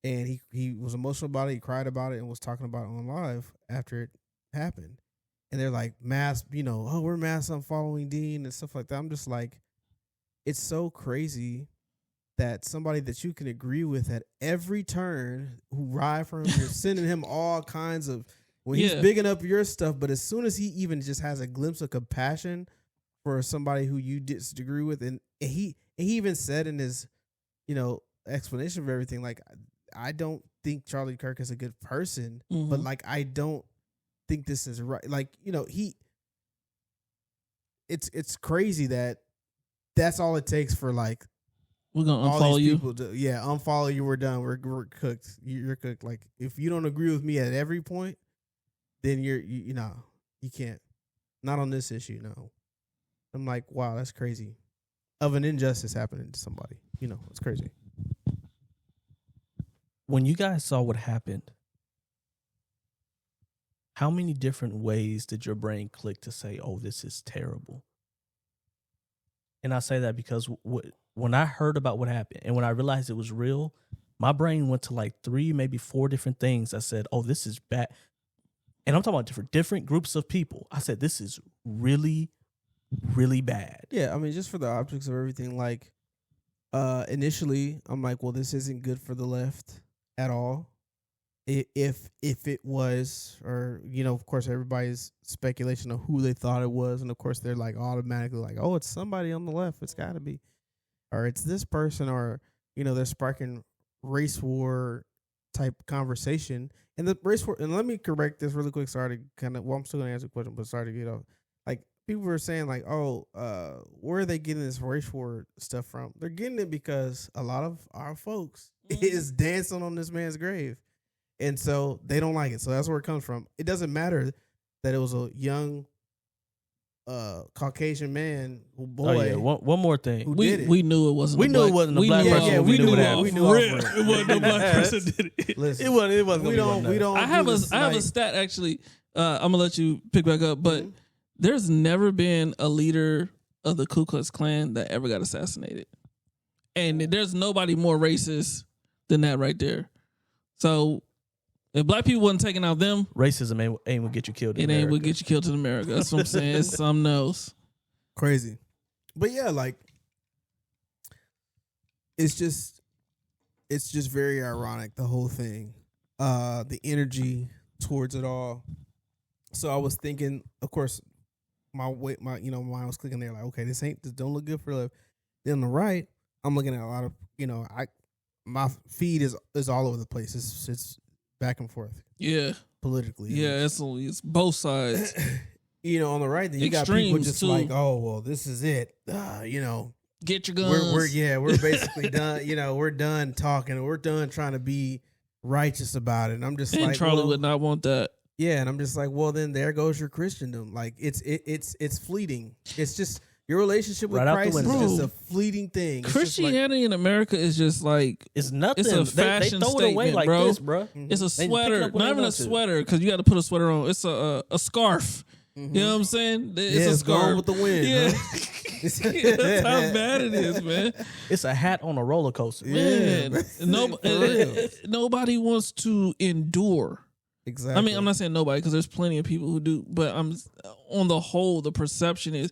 And he was emotional about it. He cried about it and was talking about it on live after it happened. And they're like, we're mass unfollowing Dean and stuff like that. I'm just like, it's so crazy that somebody that you can agree with at every turn, who ride for him, you're sending him all kinds of, when he's bigging up your stuff, but as soon as he even just has a glimpse of compassion for somebody who you disagree with, and he even said in his, explanation of everything, like, I don't think Charlie Kirk is a good person, but like, I don't think this is right. Like, it's crazy that that's all it takes for, like, we're gonna all unfollow these you. people unfollow you. We're done. We're cooked. You're cooked. Like, if you don't agree with me at every point, then you can't. Not on this issue. No. I'm like, wow, that's crazy. Of an injustice happening to somebody, it's crazy. When you guys saw what happened, how many different ways did your brain click to say, oh, this is terrible? And I say that because when I heard about what happened and when I realized it was real, my brain went to like 3, maybe 4 different things. I said, oh, this is bad. And I'm talking about different groups of people. I said, this is really, really bad. Yeah, I mean, just for the optics of everything, like, initially, I'm like, well, this isn't good for the left at all. If it was, or, of course, everybody's speculation of who they thought it was. And, of course, they're like automatically like, oh, it's somebody on the left. It's got to be. Or it's this person, or, they're sparking race war type conversation. And the race war, and let me correct this really quick. Sorry to I'm still going to answer the question, but sorry to get off. Like, people were saying like, oh, where are they getting this race war stuff from? They're getting it because a lot of our folks is dancing on this man's grave. And so they don't like it. So that's where it comes from. It doesn't matter that it was a young Caucasian man, boy. Oh yeah, one more thing. We knew it wasn't. We knew it wasn't a black person. Yeah, we knew that. We knew it wasn't a black person did it. Listen, It wasn't. we don't. I have a stat actually. I'm gonna let you pick back up, but there's never been a leader of the Ku Klux Klan that ever got assassinated, and there's nobody more racist than that right there. So if black people wasn't taking out them, racism ain't would get you killed. It ain't would get you killed in America. That's what I'm saying. It's something else. Crazy, but yeah, like it's just very ironic, the whole thing, the energy towards it all. So I was thinking, of course, my mind was clicking there, like, okay, this don't look good for left. Then on the right, I'm looking at a lot of, my feed is all over the place. It's back and forth. Yeah, politically. Yeah, it's both sides. On the right, then you got people just too. Like, oh well, this is it. Get your guns. We're basically done. We're done talking. We're done trying to be righteous about it. And I'm just like, Charlie would not want that. Yeah, and I'm just like, well, then there goes your Christendom. Like it's fleeting. It's just your relationship with Christ is just a fleeting thing. Christianity in America is just like it's nothing. It's a fashion they throw it away like bro. This, bro. It's a sweater, not even a sweater, because you got to put a sweater on. It's a scarf. You know what I'm saying? It's a scarf going with the wind. Yeah, that's how bad it is, man. It's a hat on a roller coaster, man. Nobody wants to endure. Exactly. I mean, I'm not saying nobody, because there's plenty of people who do, but on the whole, the perception is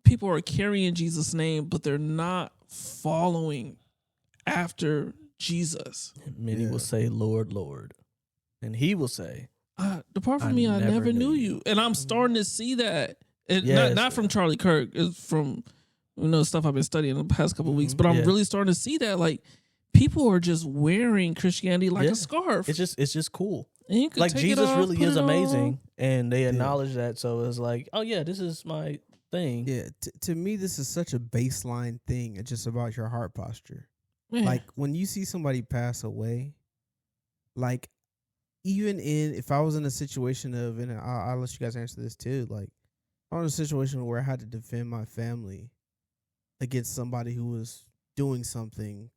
people are carrying Jesus' name, but they're not following after Jesus. Many will say, Lord, Lord. And he will say, depart from me, I never knew you. And I'm starting to see that. Not from Charlie Kirk. It's from stuff I've been studying the past couple of weeks. But I'm really starting to see that, like, people are just wearing Christianity like a scarf. It's just cool. Like, Jesus really is amazing, and they acknowledge that. So it's like, oh yeah, this is my thing. Yeah, to me, this is such a baseline thing. It's just about your heart posture. Man. Like when you see somebody pass away, like even if I was in a situation of, and I'll let you guys answer this too. Like I was in a situation where I had to defend my family against somebody who was doing something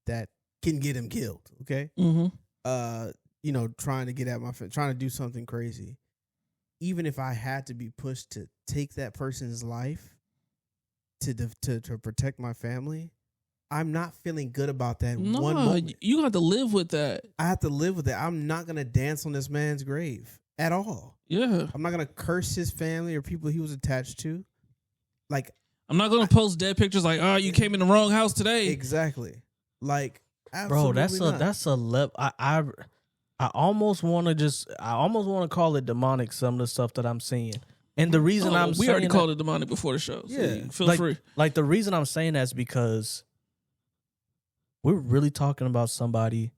that can get him killed. Okay. Mm-hmm. Trying to get at trying to do something crazy. Even if I had to be pushed to take that person's life to protect my family, I'm not feeling good about that. No, one moment. You have to live with that. I have to live with it. I'm not gonna dance on this man's grave at all. Yeah, I'm not gonna curse his family or people he was attached to. Like, I'm not gonna post dead pictures like, oh, you came in the wrong house today. Exactly. Like, bro, that's a level. I almost want to call it demonic, some of the stuff that I'm seeing. And the reason we already called it demonic before the show. So yeah. Feel free. Like the reason I'm saying that is because we're really talking about somebody,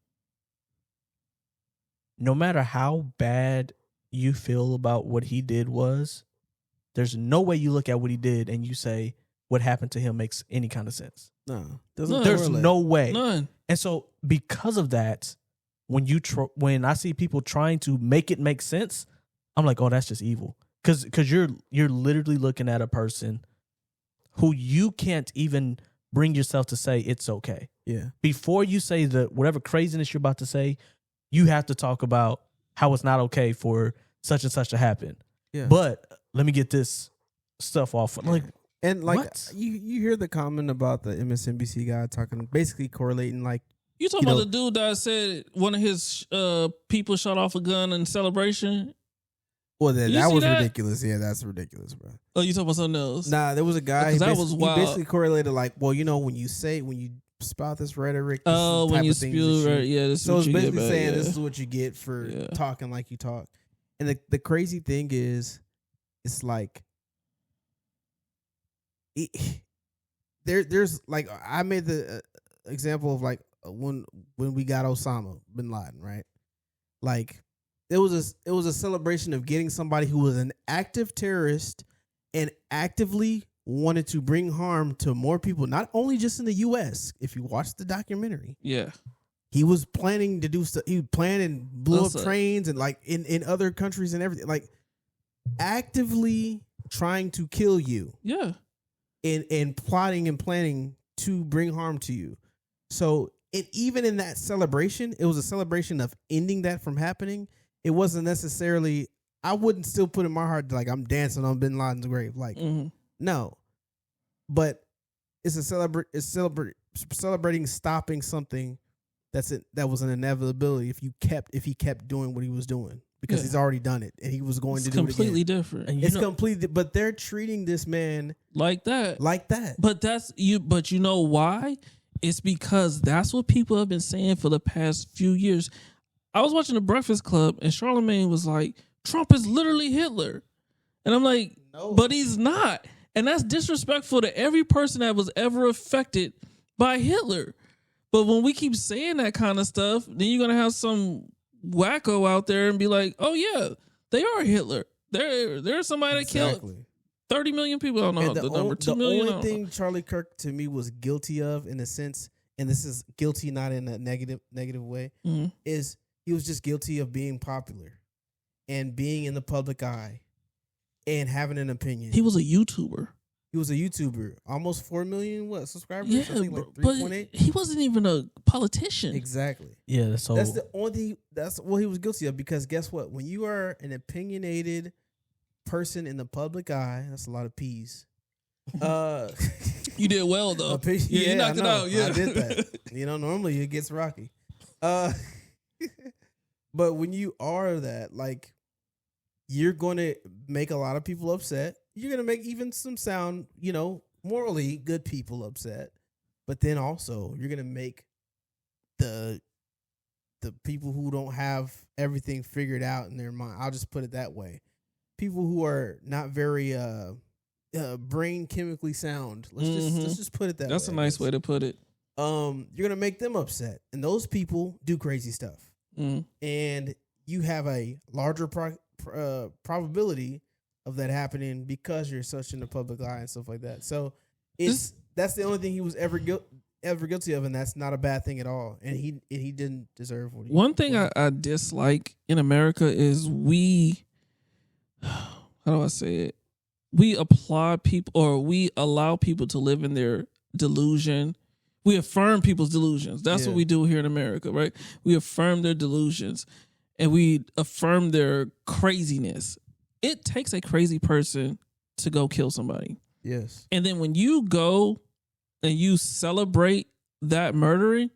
no matter how bad you feel about what he did there's no way you look at what he did and you say what happened to him makes any kind of sense. No. There's no way. None. And so because of that, when I see people trying to make it make sense, I'm like, oh, that's just evil. Because you're literally looking at a person who you can't even bring yourself to say it's okay. Yeah. Before you say whatever craziness you're about to say, you have to talk about how it's not okay for such and such to happen. Yeah. But let me get this stuff off. Like, and like what? you hear the comment about the MSNBC guy basically correlating like. You talking about the dude that said one of his people shot off a gun in celebration? Well, that was ridiculous. Yeah, that's ridiculous, bro. Oh, you talking about something else? Nah, there was a guy. That was wild. He basically correlated like, well, when you spout this rhetoric. This when you spew, right? Yeah. This so is it's what you basically get saying back, this is what you get for talking like you talk. And the crazy thing is, it's like, there's like I made the example of like when we got Osama bin Laden, right? Like it was a celebration of getting somebody who was an active terrorist and actively wanted to bring harm to more people, not only just in the U.S. If you watch the documentary, yeah, He was planning to do stuff. He planned and blew That's up trains and like in other countries and everything. Like actively trying to kill you. Yeah. And plotting and planning to bring harm to you. So even in that celebration, it was a celebration of ending that from happening. It wasn't necessarily, I wouldn't still put in my heart like I'm dancing on Bin Laden's grave. Like, no. But it's celebrating stopping something that was an inevitability if he kept doing what he was doing. Because he's already done it, and he was going to do it again. Completely different. And it's completely, but they're treating this man like that. But that's you. But you know why? It's because that's what people have been saying for the past few years. I was watching The Breakfast Club, and Charlemagne was like, "Trump is literally Hitler," and I'm like, "No, but he's not." And that's disrespectful to every person that was ever affected by Hitler. But when we keep saying that kind of stuff, then you're gonna have some wacko out there and be like, "Oh yeah, they are Hitler. They're somebody that killed 30 million people." I don't know the number. 2 million. The only thing Charlie Kirk to me was guilty of, in a sense, and this is guilty not in a negative way, is he was just guilty of being popular and being in the public eye and having an opinion. He was a YouTuber. He was a YouTuber, almost 4 million subscribers. Yeah, I think like 3.8. He wasn't even a politician. Exactly. Yeah, so that's the only thing. That's what he was guilty of. Because guess what? When you are an opinionated person in the public eye, that's a lot of P's. You did well though. You knocked it out. Yeah, I did that. Normally it gets rocky. But when you are that, like, you're going to make a lot of people upset. You're going to make even some sound, morally good people upset. But then also you're going to make the people who don't have everything figured out in their mind. I'll just put it that way. People who are not very brain chemically sound. Let's just put it that way. That's a nice way to put it. You're going to make them upset. And those people do crazy stuff. And you have a larger probability of that happening because you're such in the public eye and stuff like that. So that's the only thing he was ever guilty of, and that's not a bad thing at all. And he didn't deserve what he. One thing I dislike in America is how do I say it? We applaud people, or we allow people to live in their delusion. We affirm people's delusions. That's what we do here in America, right? We affirm their delusions and we affirm their craziness. It takes a crazy person to go kill somebody. Yes. And then when you go and you celebrate that murdering,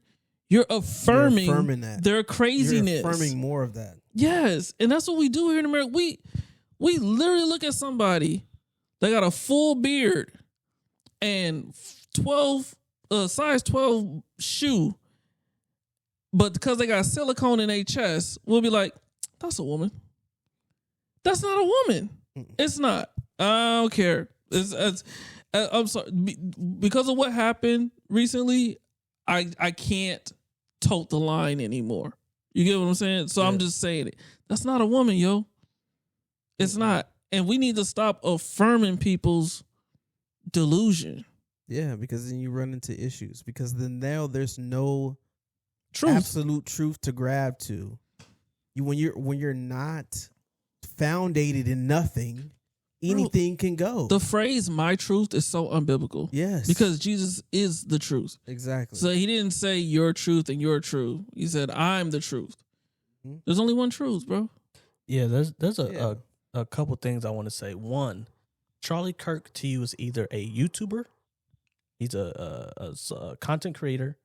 you're affirming that. Their craziness. You're affirming more of that. Yes. And that's what we do here in America. We literally look at somebody that got a full beard and size 12 shoe, but because they got silicone in their chest, we'll be like, that's a woman. That's not a woman. It's not. I don't care. I'm sorry. Because of what happened recently, I can't tote the line anymore. You get what I'm saying? So I'm just saying it. That's not a woman, yo. It's not. And we need to stop affirming people's delusion. Yeah, because then you run into issues. Because then now there's no truth. Absolute truth to grab to. When you're not foundated in nothing, anything can go. The phrase "my truth" is so unbiblical. Yes, because Jesus is the truth. Exactly. So he didn't say your truth and your truth. He said I'm the truth. There's only one truth, bro. Yeah, there's a couple things I want to say. One, Charlie Kirk to you is either a YouTuber, he's a content creator,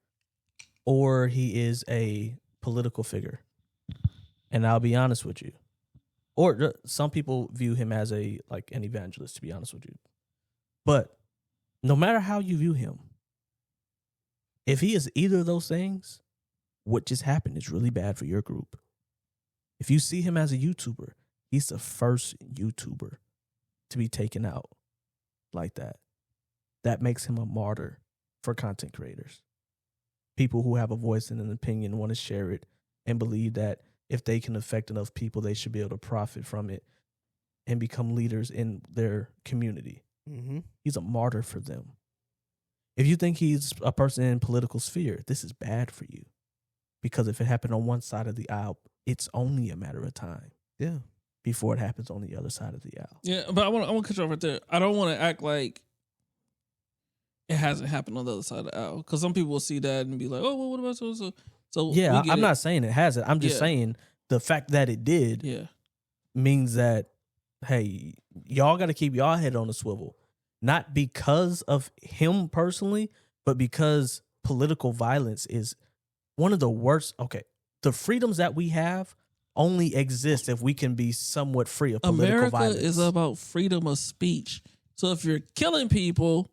or he is a political figure. And I'll be honest with you. Or some people view him as an evangelist, to be honest with you. But no matter how you view him, if he is either of those things, what just happened is really bad for your group. If you see him as a YouTuber, he's the first YouTuber to be taken out like that. That makes him a martyr for content creators. People who have a voice and an opinion want to share it and believe that if they can affect enough people, they should be able to profit from it and become leaders in their community. Mm-hmm. He's a martyr for them. If you think he's a person in political sphere, this is bad for you. because if it happened on one side of the aisle, it's only a matter of time Yeah. before it happens on the other side of the aisle. Yeah, but I want to cut you off right there. I don't want to act like it hasn't happened on the other side of the aisle, because some people will see that and be like, "Oh, well, what about so?" So Yeah, I'm not saying it hasn't. I'm just Yeah. saying the fact that it did Yeah, means that, hey, y'all got to keep y'all head on the swivel, not because of him personally, but because political violence is one of the worst. Okay, the freedoms that we have only exist if we can be somewhat free of political America violence. is about freedom of speech. So if you're killing people,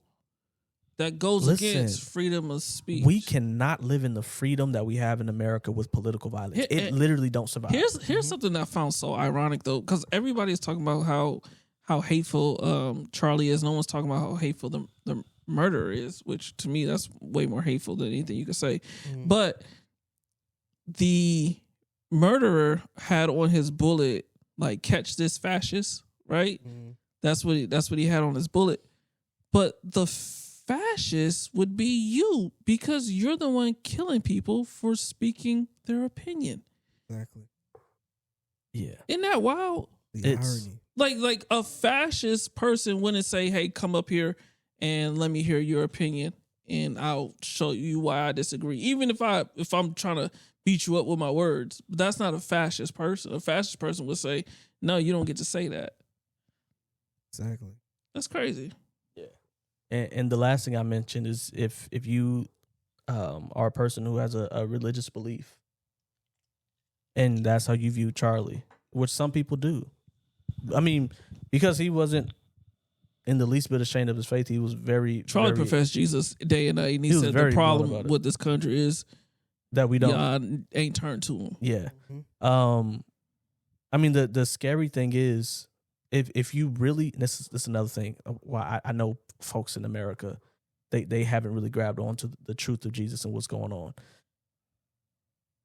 that goes Listen, against freedom of speech. We cannot live in the freedom that we have in America with political violence. Here- It literally don't survive. Here's something that I found so ironic though, because everybody's talking about how hateful Charlie is. No one's talking about how hateful the murderer is, which to me that's way more hateful than anything you could say. But the murderer had on his bullet like "catch this fascist," right? That's what he had on his bullet. But the fascist would be you, because you're the one killing people for speaking their opinion. Exactly. Yeah. Isn't that wild? The It's- irony. Like a fascist person wouldn't say, "Hey, come up here and let me hear your opinion, and I'll show you why I disagree." Even if I'm trying to beat you up with my words, but that's not a fascist person. A fascist person would say, "No, you don't get to say that." Exactly. That's crazy. And the last thing I mentioned is if you are a person who has a religious belief, and that's how you view Charlie, which some people do. I mean, because he wasn't in the least bit ashamed of his faith, he was Charlie very, professed Jesus day and night, and he He was said very the blunt about problem it. with this country is that we don't. y'all ain't turned to him. Yeah. Mhm. I mean, the scary thing is if you really, this is another thing. Why I know folks in America, they haven't really grabbed onto the truth of Jesus and what's going on.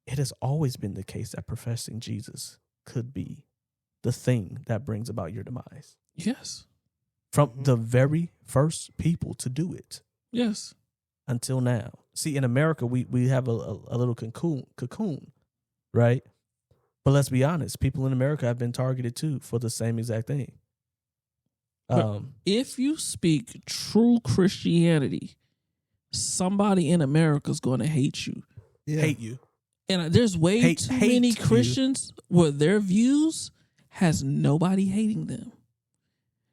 It has always been the case that professing Jesus could be the thing that brings about your demise. Yes. From Mhm. the very first people to do it Yes. until now. See, in America, we have a little cocoon, right? But let's be honest, people in America have been targeted too for the same exact thing. If you speak true Christianity, somebody in America is going to hate you. Yeah. Hate you. And there's way too many hate you. Christians where their views has nobody hating them.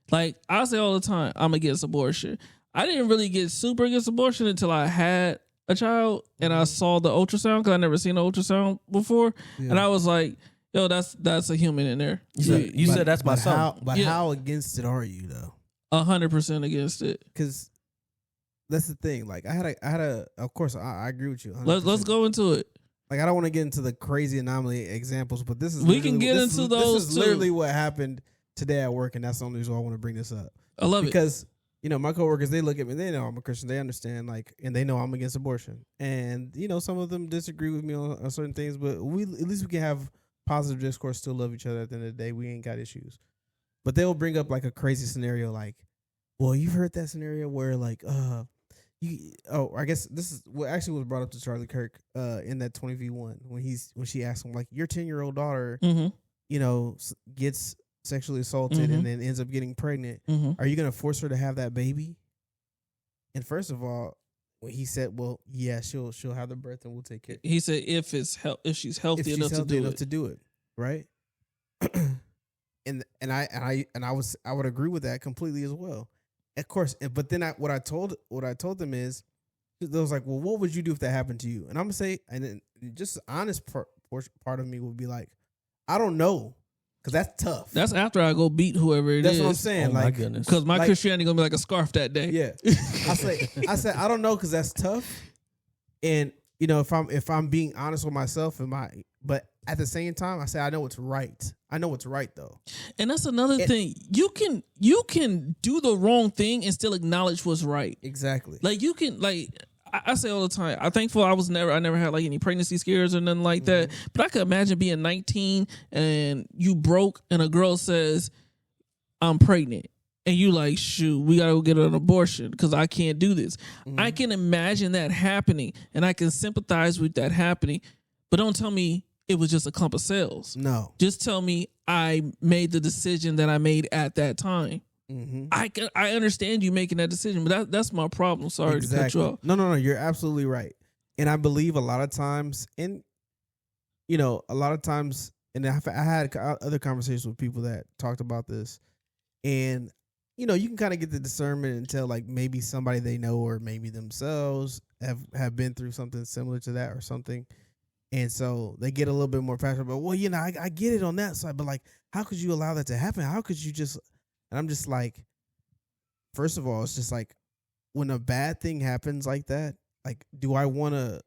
Like I say all the time, I'm against abortion. I didn't really get super against abortion until I had a child and I saw the ultrasound, because I never seen an ultrasound before, Yeah. and I was like, "Yo, that's a human in there." You said that's my but son. Yeah. How against it are you though? 100% against it. Because that's the thing. Like I had a. Of course, I agree with you. 100%. Let's go into it. Like I don't want to get into the crazy anomaly examples, but this is We can get this into is, those, This is too. literally what happened today at work, and that's the only reason why I want to bring this up. I love it. Because my coworkers, they look at me, they know I'm a Christian, they understand, like, and they know I'm against abortion, and some of them disagree with me on certain things, but at least we can have positive discourse, still love each other. At the end of the day, we ain't got issues. But they'll bring up like a crazy scenario, like, well, you've heard that scenario where like I guess this is what actually was brought up to Charlie Kirk in that 20v1 when she asked him, like, your 10-year-old daughter Mm-hmm. gets sexually assaulted Mhm. and then ends up getting pregnant. Mm-hmm. Are you gonna force her to have that baby? And first of all, when he said, well, yeah, she'll have the birth and we'll take care. He said if she's healthy enough to do it. Right? and I would agree with that completely as well. Of course, but then what I told them is, they was like, well, what would you do if that happened to you? And I'm gonna say, and then just the honest part of me would be like, I don't know, because that's tough. That's after I go beat whoever it is. That's what I'm saying. Oh my like, goodness. Because my Like- Christianity gonna be like a scarf that day. yeah, I said I don't know, because that's tough. And if I'm being honest with myself, but at the same time, I say I know what's right. I know what's right though. And that's another thing. You can do the wrong thing and still acknowledge what's right. Exactly. Like you can, like I say all the time, I'm thankful I never had like any pregnancy scares or nothing like that. But I could imagine being 19 and you broke and a girl says, I'm pregnant. And you like, shoot, we gotta go get an abortion because I can't do this. I can imagine that happening and I can sympathize with that happening. But don't tell me it was just a clump of cells. No. Just tell me I made the decision that I made at that time. Mm-hmm. I understand you making that decision, but that's my problem. Sorry to cut you off. No. You're absolutely right. And I believe a lot of times, and I had other conversations with people that talked about this, and you can kind of get the discernment and tell like maybe somebody they know or maybe themselves have been through something similar to that or something. And so they get a little bit more passionate. But I get it on that side. But like, how could you allow that to happen? How could you just? And I'm just like, first of all, it's just like when a bad thing happens like that, like, do I want to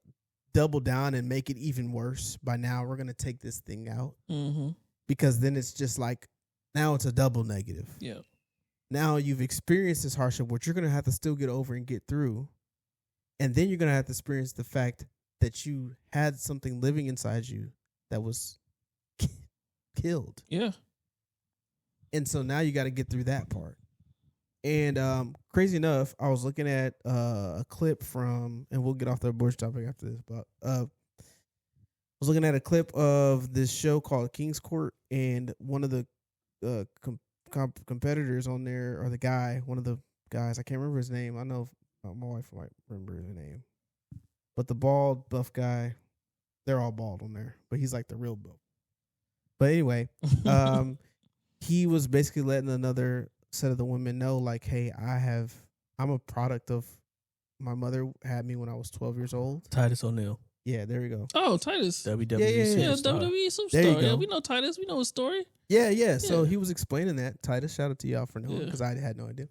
double down and make it even worse? By now, we're gonna take this thing out because then it's just like now it's a double negative. Yeah. Now you've experienced this hardship, which you're gonna have to still get over and get through, and then you're gonna have to experience the fact that you had something living inside you that was killed. Yeah. And so now you got to get through that part. And crazy enough, I was looking at a clip from, and we'll get off the abortion topic after this, but I was looking at a clip of this show called King's Court, and one of the competitors on there, or one of the guys, I can't remember his name. I know my wife might remember his name. But the bald, buff guy, they're all bald on there, but he's like the real buff. But anyway, he was basically letting another set of the women know, like, hey, I'm a product of my mother had me when I was 12 years old. Titus O'Neil. Yeah, there we go. Oh, Titus. WWE Yeah, superstar. WWE superstar. There you go. Yeah, we know Titus. We know his story. Yeah. So he was explaining that. Titus, shout out to y'all for knowing, because I had no idea.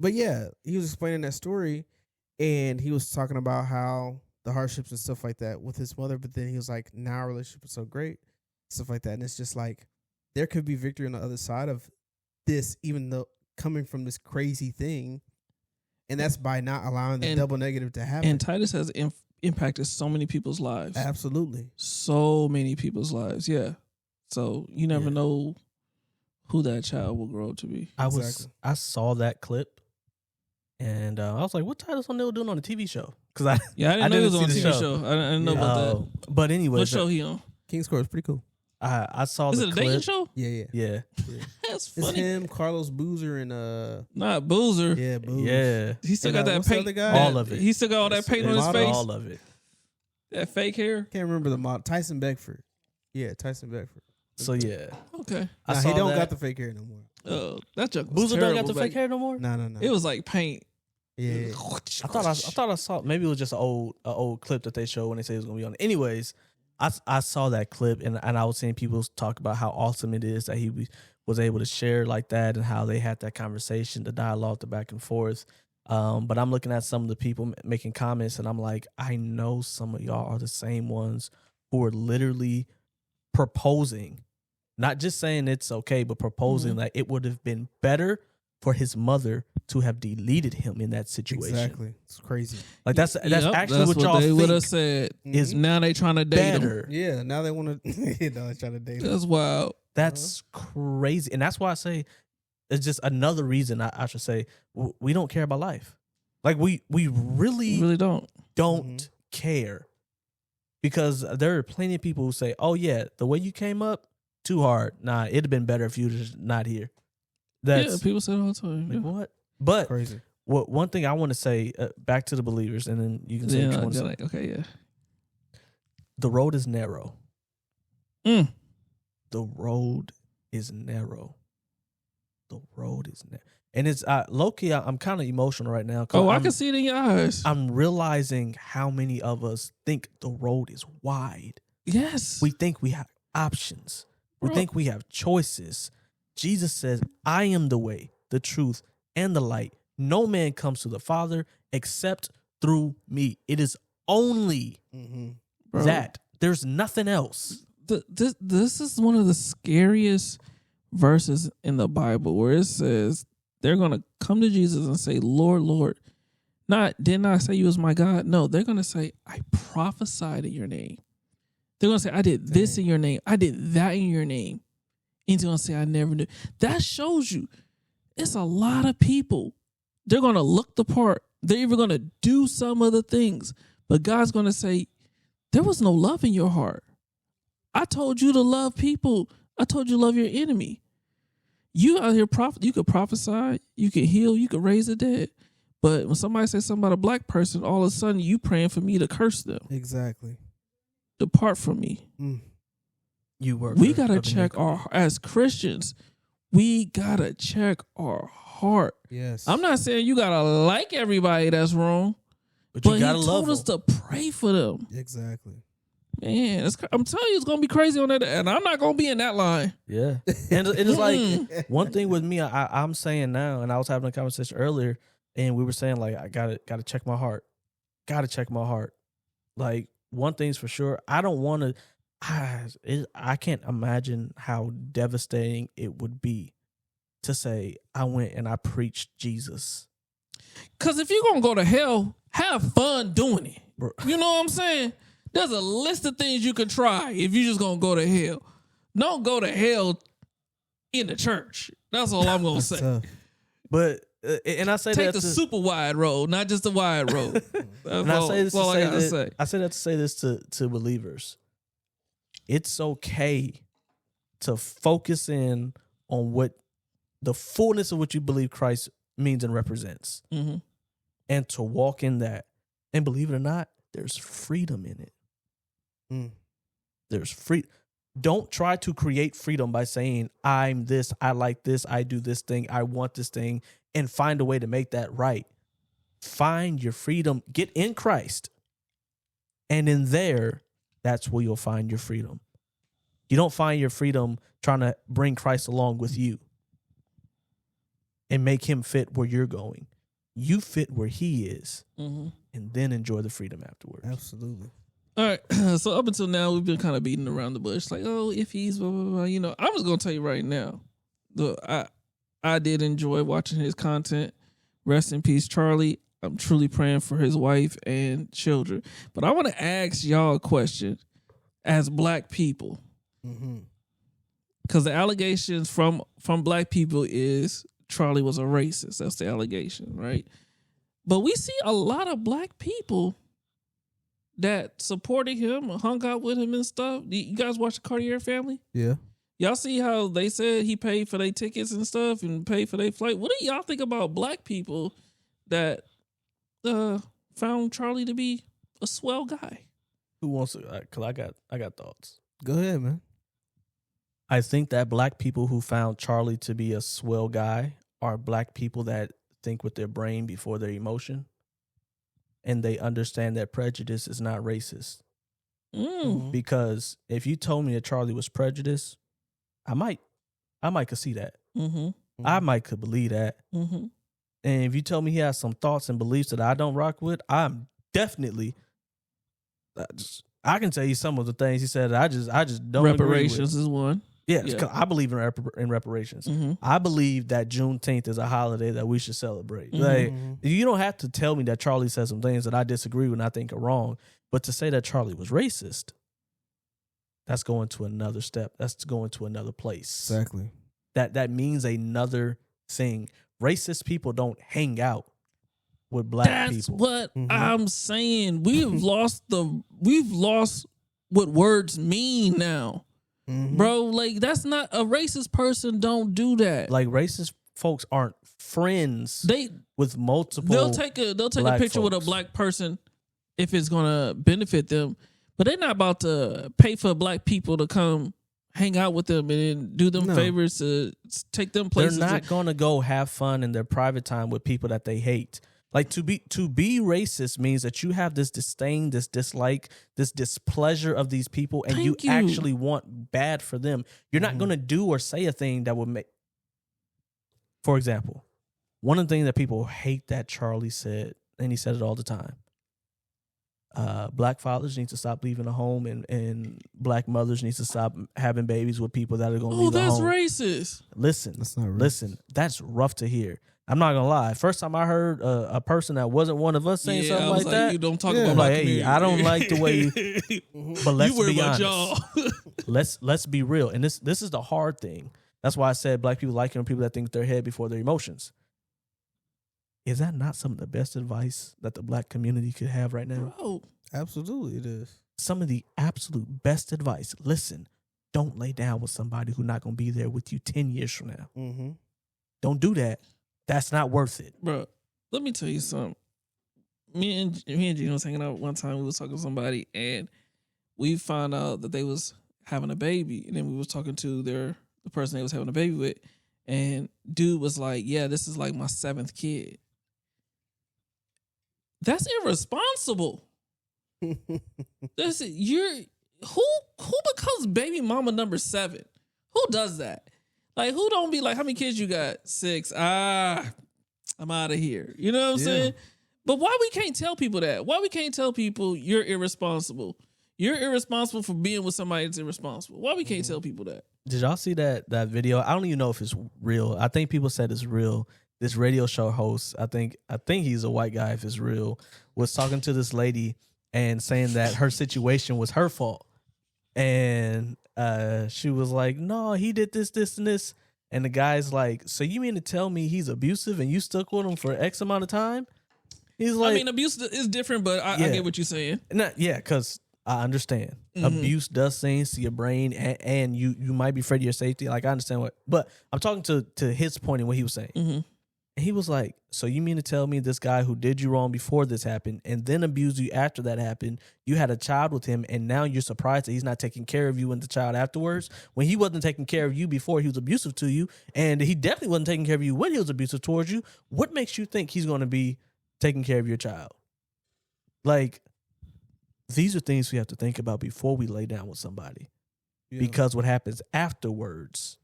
But yeah, he was explaining that story, and he was talking about how the hardships and stuff like that with his mother. But then he was like, now our relationship is so great, stuff like that. And it's just like, there could be victory on the other side of this, even though coming from this crazy thing. And that's by not allowing the double negative to happen. And Titus has impacted so many people's lives. Absolutely. So many people's lives. Yeah. So you never know who that child will grow up to be. I saw that clip, and I was like, "What Titus O'Neil doing on a TV show?" Because I didn't know he was on a TV show. I didn't know about that. But anyway, What show he on? King's Court is pretty cool. I saw Is the it a clip. dating show? Yeah. That's It's funny. him, Carlos Boozer, and Not Boozer. yeah, Boozer. Yeah, He still And, got that what's the paint. other guy? all of it. He still got all that paint on his model? face. all of it. That fake hair. Can't remember the model. Tyson Beckford. Yeah, Tyson Beckford. So yeah, Okay. I Nah, saw he don't that. got the fake hair no more. Oh, that junk was Boozer don't terrible got the back- fake hair no more. No. It was like paint. Yeah. I thought I saw, maybe it was just an old clip that they showed when they said it was gonna be on. Anyways, I saw that clip, and I was seeing people talk about how awesome it is that he was able to share like that, and how they had that conversation, the dialogue, the back and forth. But I'm looking at some of the people making comments, and I'm like, I know some of y'all are the same ones who are literally proposing, not just saying it's okay, but proposing that it would have been better for his mother to have deleted him in that situation. Exactly. It's crazy. Like that's actually that's what y'all they would think have said. is Now they trying to date him. better. Yeah. Now they want to. They're trying to date him. That's wild. That's crazy, and that's why I say it's just another reason I should say we don't care about life. Like we really don't. don't care, because there are plenty of people who say, "Oh yeah, the way you came up, too hard. Nah, it'd have been better if you were just not here." That's People say it all the time. like, what? But Crazy. one thing I want to say back to the believers, and then you can say what you want to say. Like, okay, yeah. The road is narrow. Mm. The road is narrow. The road is narrow. And it's low-key, I'm kind of emotional right now. Oh, I can see it in your eyes. I'm realizing how many of us think the road is wide. Yes. We think we have options. We Bro. think we have choices. Jesus says, I am the way, the truth, and the light. No man comes to the Father except through me. It is only Bro. that. There's nothing else. This is one of the scariest verses in the Bible, where it says they're going to come to Jesus and say, Lord, Lord. Didn't I say you was my God? No, they're going to say, I prophesied in your name. They're going to say, I did this in your name. I did that in your name. And he's going to say, I never knew. That shows you it's a lot of people. They're going to look the part. They're even going to do some of the things. But God's going to say, there was no love in your heart. I told you to love people. I told you to love your enemy. You out here you could prophesy, you could heal, you could raise the dead. But when somebody says something about a black person, all of a sudden you praying for me to curse them. Exactly. Depart from me. We gotta check as Christians. We gotta check our heart. Yes. I'm not saying you gotta like everybody that's wrong, but but you gotta he love told us to pray for them. Exactly. Man, I'm telling you, it's gonna be crazy on that, and I'm not gonna be in that line. Yeah, and it's like one thing with me. I'm saying now, and I was having a conversation earlier, and we were saying like I gotta check my heart. Gotta check my heart. Like one thing's for sure, I don't want to. I can't imagine how devastating it would be to say I went and I preached Jesus. Because if you're gonna go to hell, have fun doing it. Bro. You know what I'm saying? There's a list of things you can try if you're just gonna go to hell. Don't go to hell in the church. That's all I'm gonna say. Tough. But and I say take that the to, super wide road, not just the wide road. and I say this to all say I gotta that, say. I say that to say this to believers. It's okay to focus in on what the fullness of what you believe Christ means and represents, and to walk in that. And believe it or not, there's freedom in it. There's free. Don't try to create freedom by saying, I'm this, I like this, I do this thing, I want this thing, and find a way to make that right. Find your freedom. Get in Christ. And in there, that's where you'll find your freedom. You don't find your freedom trying to bring Christ along with you and make him fit where you're going. You fit where he is, and then enjoy the freedom afterwards. Absolutely. All right. So up until now, we've been kind of beating around the bush, like, oh, if he's blah, blah, blah. You know, I'm just gonna tell you right now, I did enjoy watching his content. Rest in peace, Charlie. I'm truly praying for his wife and children. But I want to ask y'all a question as black people. Because the allegations from black people is Charlie was a racist. That's the allegation, right? But we see a lot of black people that supported him, hung out with him and stuff. You guys watch the Cartier Family? Yeah. Y'all see how they said he paid for their tickets and stuff and paid for their flight? What do y'all think about black people that found Charlie to be a swell guy? Who wants to? Cause I got thoughts. Go ahead, man. I think that black people who found Charlie to be a swell guy are black people that think with their brain before their emotion, and they understand that prejudice is not racist. Because if you told me that Charlie was prejudiced, I might could see that. I might could believe that. And if you tell me he has some thoughts and beliefs that I don't rock with, I'm definitely. I can tell you some of the things he said. I just don't. Reparations agree with. Is one. Yeah, yeah. I believe in reparations. I believe that Juneteenth is a holiday that we should celebrate. Like, you don't have to tell me that Charlie said some things that I disagree with and I think are wrong, but to say that Charlie was racist, that's going to another step. That's going to another place. Exactly. That means another thing. Racist people don't hang out with black people. That's what I'm saying. We've lost what words mean now. Bro, like that's not a racist person. Don't do that. Like racist folks aren't friends. With multiple. They'll take a picture with a black person if it's gonna benefit them, but they're not about to pay for black people to come hang out with them and do them favors to take them places. They're not gonna go have fun in their private time with people that they hate. Like to be racist means that you have this disdain, this dislike, this displeasure of these people, and you actually want bad for them. You're not going to do or say a thing that would make. For example, one of the things that people hate that Charlie said, and he said it all the time. Black fathers need to stop leaving the home, and black mothers need to stop having babies with people that are going to leave the home. Oh, that's racist. Listen, that's not racist. Listen, that's rough to hear. I'm not gonna lie. First time I heard a person that wasn't one of us saying something like that, you don't talk about like, hey, I don't like the way you. But let's be honest. Y'all. let's be real. And this is the hard thing. That's why I said black people like him, people that think with their head before their emotions. Is that not some of the best advice that the black community could have right now? Bro, absolutely, it is. some of the absolute best advice. Listen, don't lay down with somebody who's not going to be there with you 10 years from now. Mm-hmm. Don't do that. That's not worth it. Bro, let me tell you something. Me and Gino was hanging out one time. We was talking to somebody, and we found out that they was having a baby. And then we was talking to the person they was having a baby with. And dude was like, yeah, this is like my 7th kid. That's irresponsible. Who becomes baby mama number 7? Who does that? Like, who don't be like, how many kids you got? 6. I'm out of here. You know what I'm saying? But why we can't tell people that? Why we can't tell people you're irresponsible? You're irresponsible for being with somebody that's irresponsible. Why we can't tell people that? Did y'all see that video? I don't even know if it's real. I think people said it's real. This radio show host, I think he's a white guy if it's real, was talking to this lady and saying that her situation was her fault. And she was like, no, he did this, and this. And the guy's like, so you mean to tell me he's abusive and you stuck with him for X amount of time? He's like, I mean, abuse is different, but I get what you're saying. Because I understand. Abuse does things to your brain, and you might be afraid of your safety. Like, I understand but I'm talking to his point and what he was saying. Mm-hmm. And he was like, so you mean to tell me this guy who did you wrong before this happened and then abused you after that happened, you had a child with him, and now you're surprised that he's not taking care of you and the child afterwards, when he wasn't taking care of you before he was abusive to you, and he definitely wasn't taking care of you when he was abusive towards you? What makes you think he's going to be taking care of your child? Like, these are things we have to think about before we lay down with somebody. Yeah. Because what happens afterwards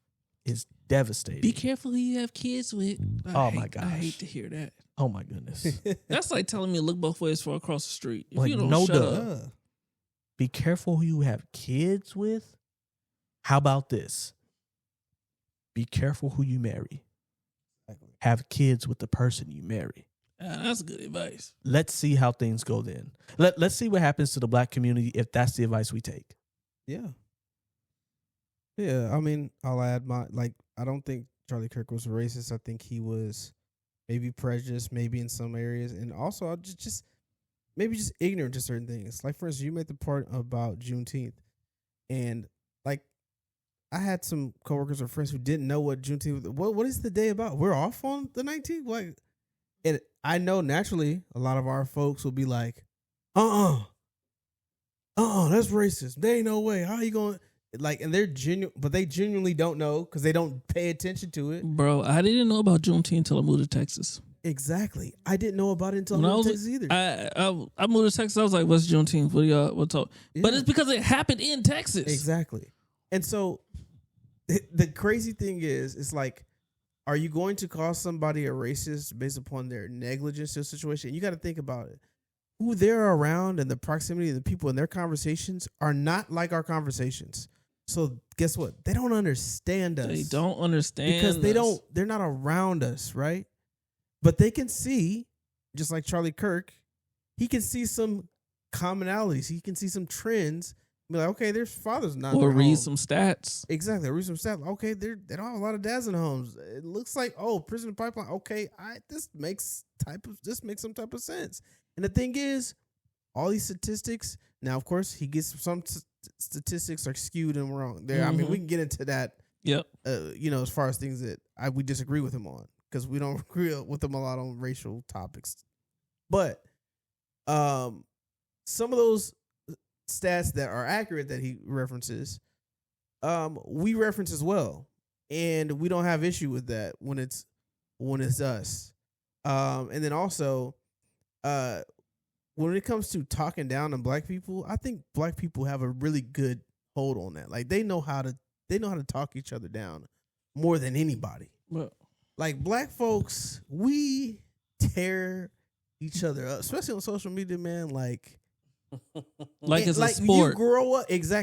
is devastating. Be careful who you have kids with. My gosh. I hate to hear that. Oh my goodness. That's like telling me to look both ways for across the street. If like, you don't no shut up. Be careful who you have kids with. How about this? Be careful who you marry. Have kids with the person you marry. That's good advice. Let's see how things go then. Let's see what happens to the black community if that's the advice we take. Yeah. Yeah, I mean, I'll add I don't think Charlie Kirk was racist. I think he was maybe prejudiced, maybe in some areas. And also, I'll just maybe just ignorant to certain things. Like, for instance, you made the part about Juneteenth. And, like, I had some coworkers or friends who didn't know what Juneteenth was. What is the day about? We're off on the 19th? Like, and I know naturally a lot of our folks will be like, that's racist. There ain't no way. How you going? Like, and they're genuine, but they genuinely don't know because they don't pay attention to it. Bro, I didn't know about Juneteenth until I moved to Texas. Exactly. I didn't know about it until I moved to Texas either. I moved to Texas. I was like, what's Juneteenth? What do y'all talk? Yeah. But it's because it happened in Texas. Exactly. And so the crazy thing is, it's like, are you going to call somebody a racist based upon their negligence to a situation? You got to think about it. Who they're around and the proximity of the people in their conversations are not like our conversations. So guess what? They don't understand us. They don't understand because they're not around us, right? But they can see, just like Charlie Kirk, he can see some commonalities. He can see some trends. Be like, okay, their father's not. Or read some stats. Exactly, read some stats. Okay, they don't have a lot of dads in homes. It looks like prison pipeline. Okay, this makes some type of sense. And the thing is, all these statistics. Now, of course, he gets some statistics are skewed and wrong. There, I mean, we can get into that. Yep. As far as things that we disagree with him on, because we don't agree with him a lot on racial topics. But some of those stats that are accurate that he references, we reference as well, and we don't have issue with that when it's us. And then also, when it comes to talking down on black people, I think black people have a really good hold on that. Like, they know how to talk each other down more than anybody. Well, like, black folks, we tear each other up, especially on social media, man. Like it's a sport.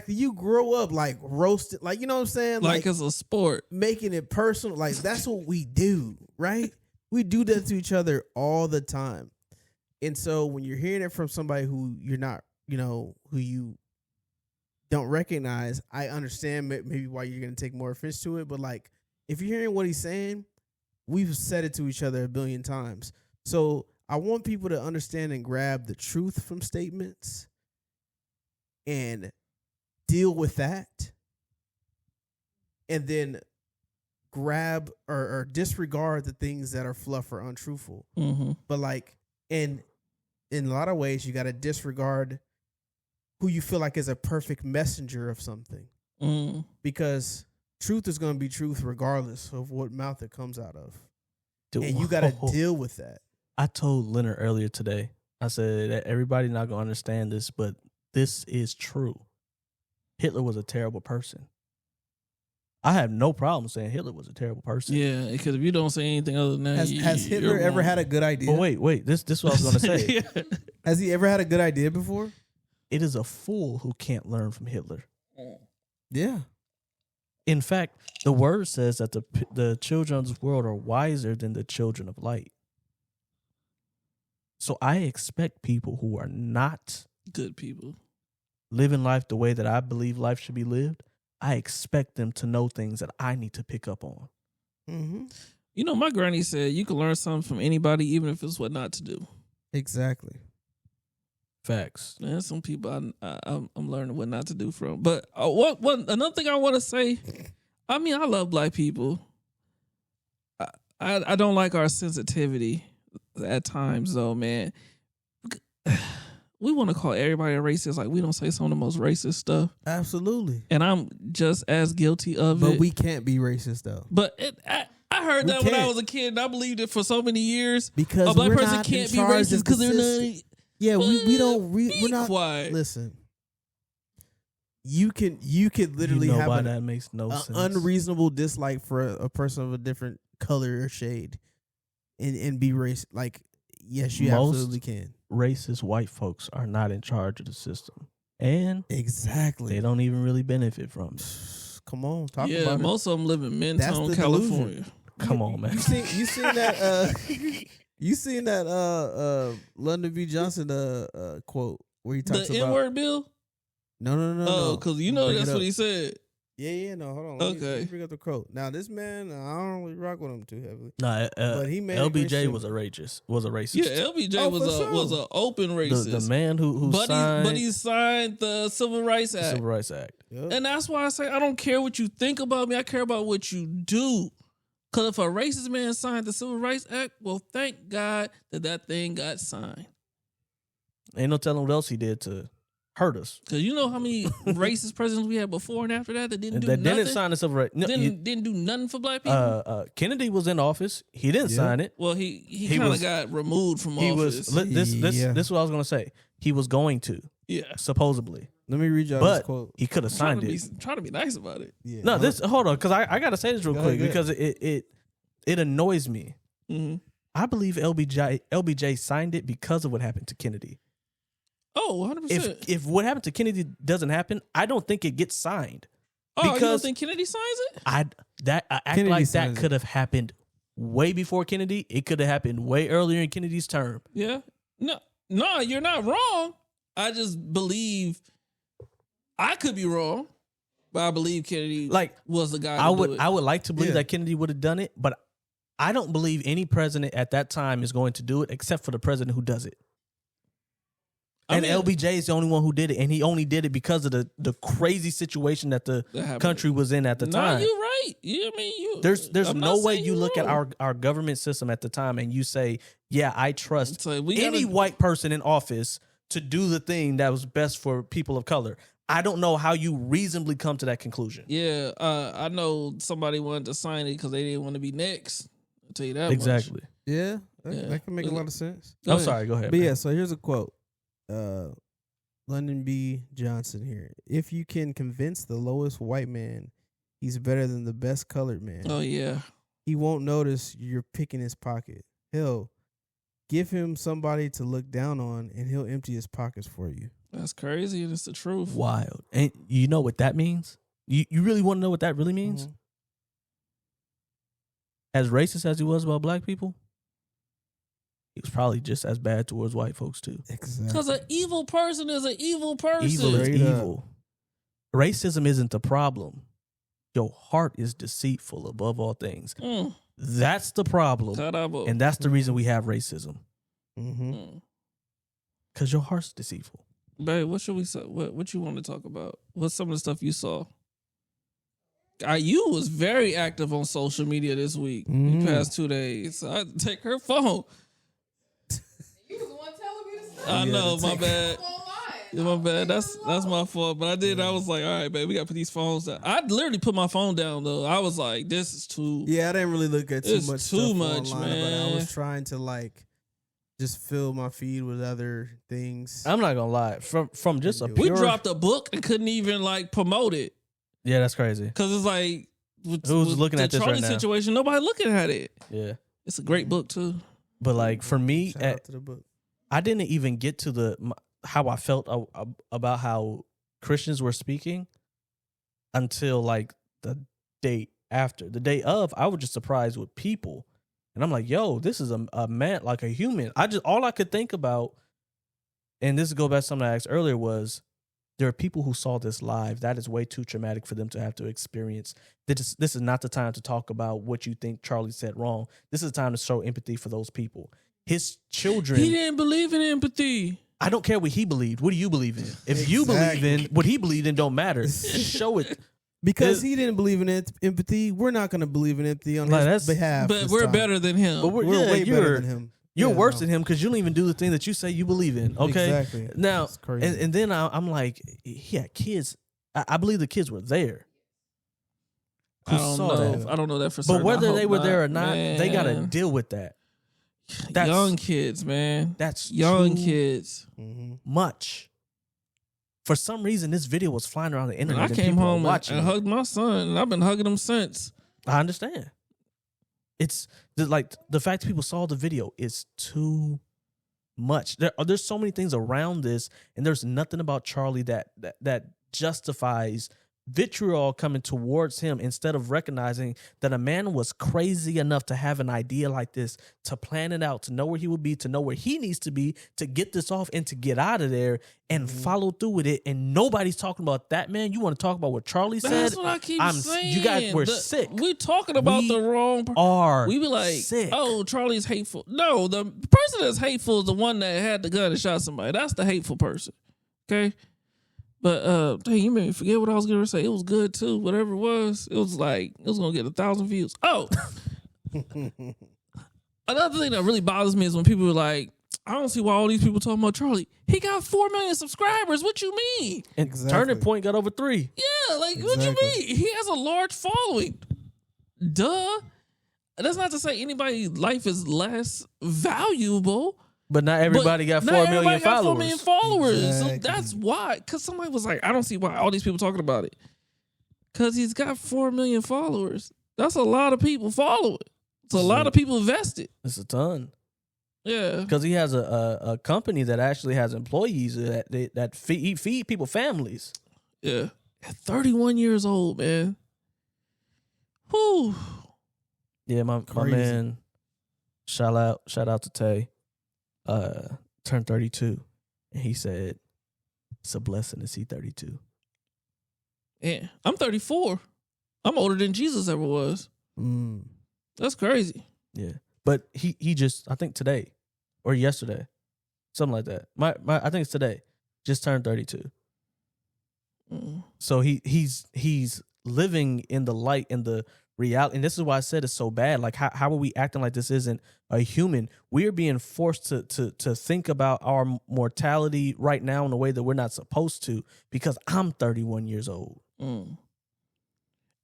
You grow up like roasted, like, you know what I'm saying? Like it's a sport. Making it personal. Like, that's what we do, right? We do that to each other all the time. And so when you're hearing it from somebody who you're not, who you don't recognize, I understand maybe why you're going to take more offense to it. But, like, if you're hearing what he's saying, we've said it to each other a billion times. So I want people to understand and grab the truth from statements and deal with that, and then grab or disregard the things that are fluff or untruthful. Mm-hmm. But like in a lot of ways, you got to disregard who you feel like is a perfect messenger of something, because truth is going to be truth regardless of what mouth it comes out of. Dude, And you got to deal with that. I told Leonard earlier today, I said that everybody not going to understand this, but this is true. Hitler was a terrible person. I have no problem saying Hitler was a terrible person. Yeah, because if you don't say anything other than that, Has Hitler ever had a good idea? But wait, this is what I was going to say. Yeah. Has he ever had a good idea before? It is a fool who can't learn from Hitler. Yeah. In fact, the word says that the children of this world are wiser than the children of light. So I expect people who are not Good people living life the way that I believe life should be lived, I expect them to know things that I need to pick up on. Mm-hmm. You know, my granny said you can learn something from anybody, even if it's what not to do. Exactly. Facts. There's some people I'm learning what not to do from. But another thing I want to say, I mean, I love black people. I don't like our sensitivity at times, though, man. We want to call everybody a racist, like we don't say some of the most racist stuff. Absolutely. And I'm just as guilty of it. But we can't be racist, though. But I heard that when I can't. was a kid, and I believed it for so many years. Because a black we're person not can't in be charge racist of the because they're system. not. Yeah, we're Be not. quiet. Listen, you can literally you know have why an that makes no sense. unreasonable dislike for a person of a different color or shade, and be racist. Like, yes, you Most absolutely can. Racist white folks are not in charge of the system, and Exactly. they don't even really benefit from it. Come on, talk Yeah, about most of them live in That's Mentone, the California. delusion. Come on, it. man. You seen that? You seen that London V. Johnson quote where he talks The about N-word bill? no. Because you know Bring that's it what up. he said. Yeah, no, hold on. Let me Okay. bring up the quote. Now, this man, I don't really rock with him too heavily. Nah, But he made a great LBJ statement. was a racist. Yeah, LBJ Oh, was for was sure. an open racist. The man who signed but he signed the Civil Rights the Act. Civil Rights Act. Yep. And that's why I say I don't care what you think about me. I care about what you do. Because if a racist man signed the Civil Rights Act, well, thank God that thing got signed. Ain't no telling what else he did to hurt us. Because you know how many racist presidents we had before and after that didn't do That nothing? didn't sign the Civil Rights. No, Didn't do nothing for black people? Kennedy was in office. He didn't Yeah. sign it. Well, he he kind was- of got removed from He office. was this Yeah. is what I was gonna say. He was going to yeah. supposedly, Let me read y'all this but quote. he could have signed it. Trying to be nice about it. Yeah. No, this hold on, because I gotta say this real Go quick ahead, go because it annoys me. Mm-hmm. I believe LBJ signed it because of what happened to Kennedy. Oh, 100%. If what happened to Kennedy doesn't happen, I don't think it gets signed. You don't because think Kennedy signs it? I act Kennedy like that signs it. could have happened way before Kennedy. It could have happened way earlier in Kennedy's term. Yeah. No, you're not wrong. I just believe I could be wrong, but I believe Kennedy was the guy. I would like to believe Yeah. that Kennedy would have done it, but I don't believe any president at that time is going to do it except for the president who does it. And LBJ is the only one who did it, and he only did it because of the crazy situation that the country was in at the time. You're right. You mean you? There's I'm no not way saying you you're look at wrong. our government system at the time and you say, yeah, I trust So we any gotta- white person in office to do the thing that was best for people of color. I don't know how you reasonably come to that conclusion. Yeah, I know somebody wanted to sign it because they didn't want to be next. I'll tell you that. Exactly. Yeah, Yeah. that can make a lot of sense. Go I'm ahead. sorry. Go ahead. But man. yeah, so here's a quote. London B. Johnson here. If you can convince the lowest white man he's better than the best colored man, Oh yeah. he won't notice you're picking his pocket. Hell, give him somebody to look down on and he'll empty his pockets for you. That's crazy, and it's the truth. Wild. And you know what that means? You really want to know what that really means? Mhm. As racist as he was about black people, he was probably just as bad towards white folks too. Exactly. Because an evil person is an evil person. Evil is Straight up. evil. Racism isn't the problem. Your heart is deceitful above all things. Mm. That's the problem. Carabo. And that's the reason we have racism. Mm-hmm. Mm. Because your heart's deceitful. Babe, what should we say? What you want to talk about? What's some of the stuff you saw? You was very active on social media this week. The past 2 days. So I take her phone. You was the one telling me to stop. I know, my bad. Online. My bad. That's my fault. But I did. I was like, all right, babe, we got to put these phones down. I literally put my phone down though. I was like, this is too. Yeah, I didn't really look at too It's much. too stuff much, online, man. But I was trying to like just fill my feed with other things. I'm not gonna lie. From just a We We pure, dropped a book and couldn't even like promote it yeah, that's crazy. because it's like Who's looking the at this right Charlie now? situation. Nobody looking at it. Yeah, It's a great book too. but like for me, Shout out to the book. I didn't even get to how I felt about how Christians were speaking until like the day after. The day of, I was just surprised with people, and I'm like, "Yo, this is a man, like a human." All I could think about, and this go back to something I asked earlier, was there are people who saw this live. That is way too traumatic for them to have to experience. This is not the time to talk about what you think Charlie said wrong. This is the time to show empathy for those people. His children. He didn't believe in empathy. I don't care what he believed. What do you believe in? If you believe in what he believed in, don't matter. Just show it. Because he didn't believe in empathy, we're not going to believe in empathy on Like, his behalf. But this we're time. better than him. But We're yeah, way better than him. You're Yeah, worse no. than him because you don't even do the thing that you say you believe in. Okay. Exactly. Now, It's crazy. and then I'm like, he had kids. I believe the kids were there. I don't saw know. that? I don't know that for certain. But whether I they hope were there or not, they got to man. deal with that. That's- Young kids, man. That's Young too kids. Mm-hmm. much. For some reason, this video was flying around the And internet. I and came people were home watching and it. hugged my son, and I've been hugging him since. I understand. It's like the fact that people saw the video is too much. There's so many things around this, and there's nothing about Charlie that justifies vitriol coming towards him instead of recognizing that a man was crazy enough to have an idea like this, to plan it out, to know where he would be, to know where he needs to be, to get this off and to get out of there and follow through with it. And nobody's talking about that, man. You want to talk about what Charlie said? That's what I keep saying. You guys were sick. We talking about We the wrong person. Are We be like, sick. oh, Charlie's hateful. No, the person that's hateful is the one that had the gun and shot somebody. That's the hateful person. Okay? But dang, you made me forget what I was gonna say. It was good too. Whatever it was like it was gonna get 1,000 views. Oh, another thing that really bothers me is when people are like, I don't see why all these people talking about Charlie. He got 4 million subscribers. What you mean? And Exactly. Turning Point got over 3. Yeah, like what you Exactly. mean? He has a large following. Duh. That's not to say anybody's life is less valuable. But not everybody got 4 not million everybody got 4 million followers. followers. Exactly. So that's why. Because somebody was like, I don't see why all these people talking about it. Because he's got 4 million followers. That's a lot of people following. It's a lot of people invested. It's a ton. Yeah. Because he has a company that actually has employees that feed people families. Yeah. At 31 years old, man. Whew. Yeah, my Crazy. man. Shout out to Tay. Turned 32, and he said it's a blessing to see 32. Yeah. I'm 34. I'm older than Jesus ever was. Mm. That's crazy. Yeah, but he just, I think today or yesterday, something like that. My I think it's today. Just turned 32. Mm. So he's living in the light and the reality, and this is why I said it's so bad. Like how are we acting like this isn't a human? We are being forced to think about our mortality right now in a way that we're not supposed to, because I'm 31 years old. Mm.